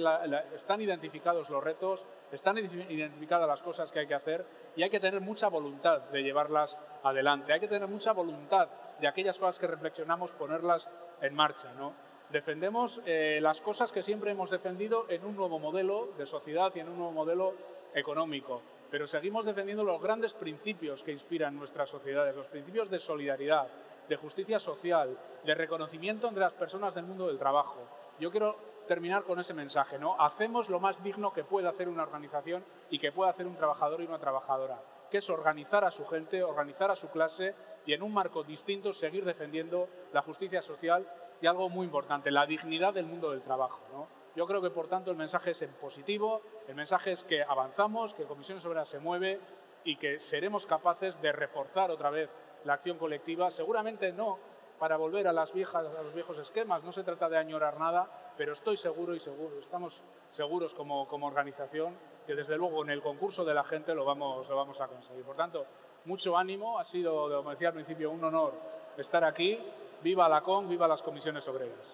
están identificados los retos, están identificadas las cosas que hay que hacer y hay que tener mucha voluntad de llevarlas adelante. Hay que tener mucha voluntad de aquellas cosas que reflexionamos, ponerlas en marcha, ¿no? Defendemos las cosas que siempre hemos defendido en un nuevo modelo de sociedad y en un nuevo modelo económico. Pero seguimos defendiendo los grandes principios que inspiran nuestras sociedades, los principios de solidaridad, de justicia social, de reconocimiento entre las personas del mundo del trabajo. Yo quiero terminar con ese mensaje, ¿no? Hacemos lo más digno que puede hacer una organización y que puede hacer un trabajador y una trabajadora, que es organizar a su gente, organizar a su clase y en un marco distinto seguir defendiendo la justicia social y algo muy importante, la dignidad del mundo del trabajo, ¿no? Yo creo que, por tanto, el mensaje es en positivo, el mensaje es que avanzamos, que Comisiones Obreras se mueve y que seremos capaces de reforzar otra vez la acción colectiva, seguramente no para volver a los viejos esquemas, no se trata de añorar nada, pero estoy seguro estamos seguros como organización que desde luego en el concurso de la gente lo vamos a conseguir. Por tanto, mucho ánimo, ha sido, como decía al principio, un honor estar aquí. Viva la CON, viva las comisiones obreras.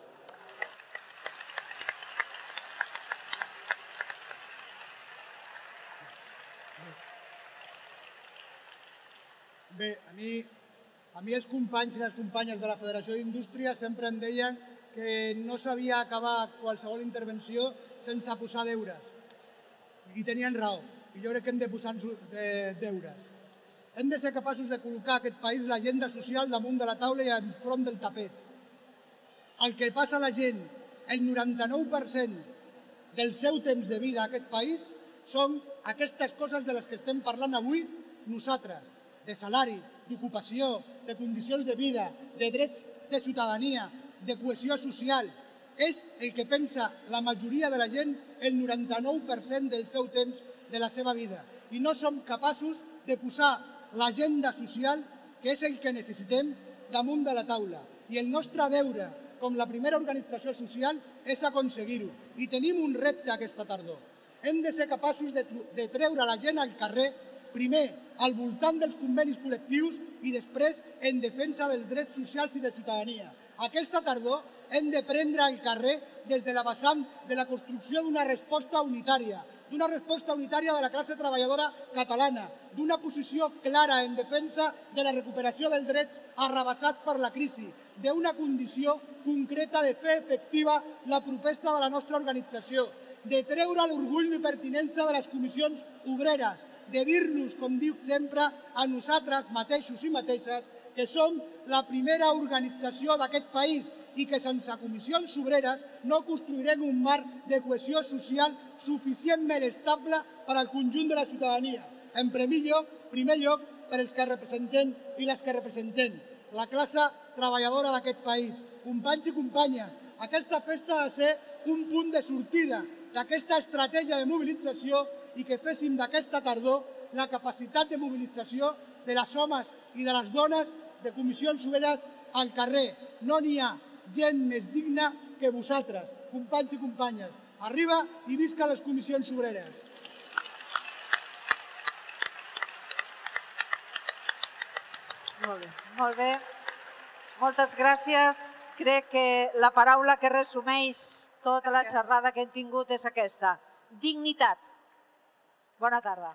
Bé, a mi els companys i les companyes de la Federació d'Indústria sempre em deien que no s'havia acabat qualsevol intervenció sense posar deures. I tenien raó. I jo crec que hem de posar deures. Hem de ser capaços de col·locar a aquest país l'agenda social damunt de la taula i enfront del tapet. El que passa a la gent, el 99% del seu temps de vida a aquest país són aquestes coses de les que estem parlant avui nosaltres, de salari, d'ocupació, de condicions de vida, de drets de ciutadania, de cohesió social. És el que pensa la majoria de la gent el 99% del seu temps de la seva vida. I no som capaços de posar l'agenda social, que és el que necessitem, damunt de la taula. I el nostre deure, com la primera organització social, és aconseguir-ho. I tenim un repte aquesta tardor. Hem de ser capaços de treure la gent al carrer, primer al voltant dels convenis col·lectius i després en defensa dels drets socials i de ciutadania. Aquesta tardor hem de prendre al carrer des de la vessant de la construcció d'una resposta unitària, de la classe treballadora catalana, d'una posició clara en defensa de la recuperació dels drets arrabassats per la crisi, d'una condició concreta de fer efectiva la proposta de la nostra organització, de treure l'orgull i pertinença de les comissions obreres, de dir-nos, com dic sempre, a nosaltres mateixos i mateixes, que som la primera organització d'aquest país i que sense comissions obreres no construirem un marc de cohesió social suficientment estable per al conjunt de la ciutadania. En primer lloc, per als que representem i les que representem, la classe treballadora d'aquest país. Companys i companyes, aquesta festa ha de ser un punt de sortida d'aquesta estratègia de mobilització i que féssim d'aquesta tardor la capacitat de mobilització de les homes i de les dones de comissions obreres al carrer. No n'hi ha gent més digna que vosaltres, companys i companyes. Arriba i visca les comissions obreres. Molt bé. Moltes gràcies. Crec que la paraula que resumeix tota la xerrada que hem tingut és aquesta: dignitat. Bona tarda.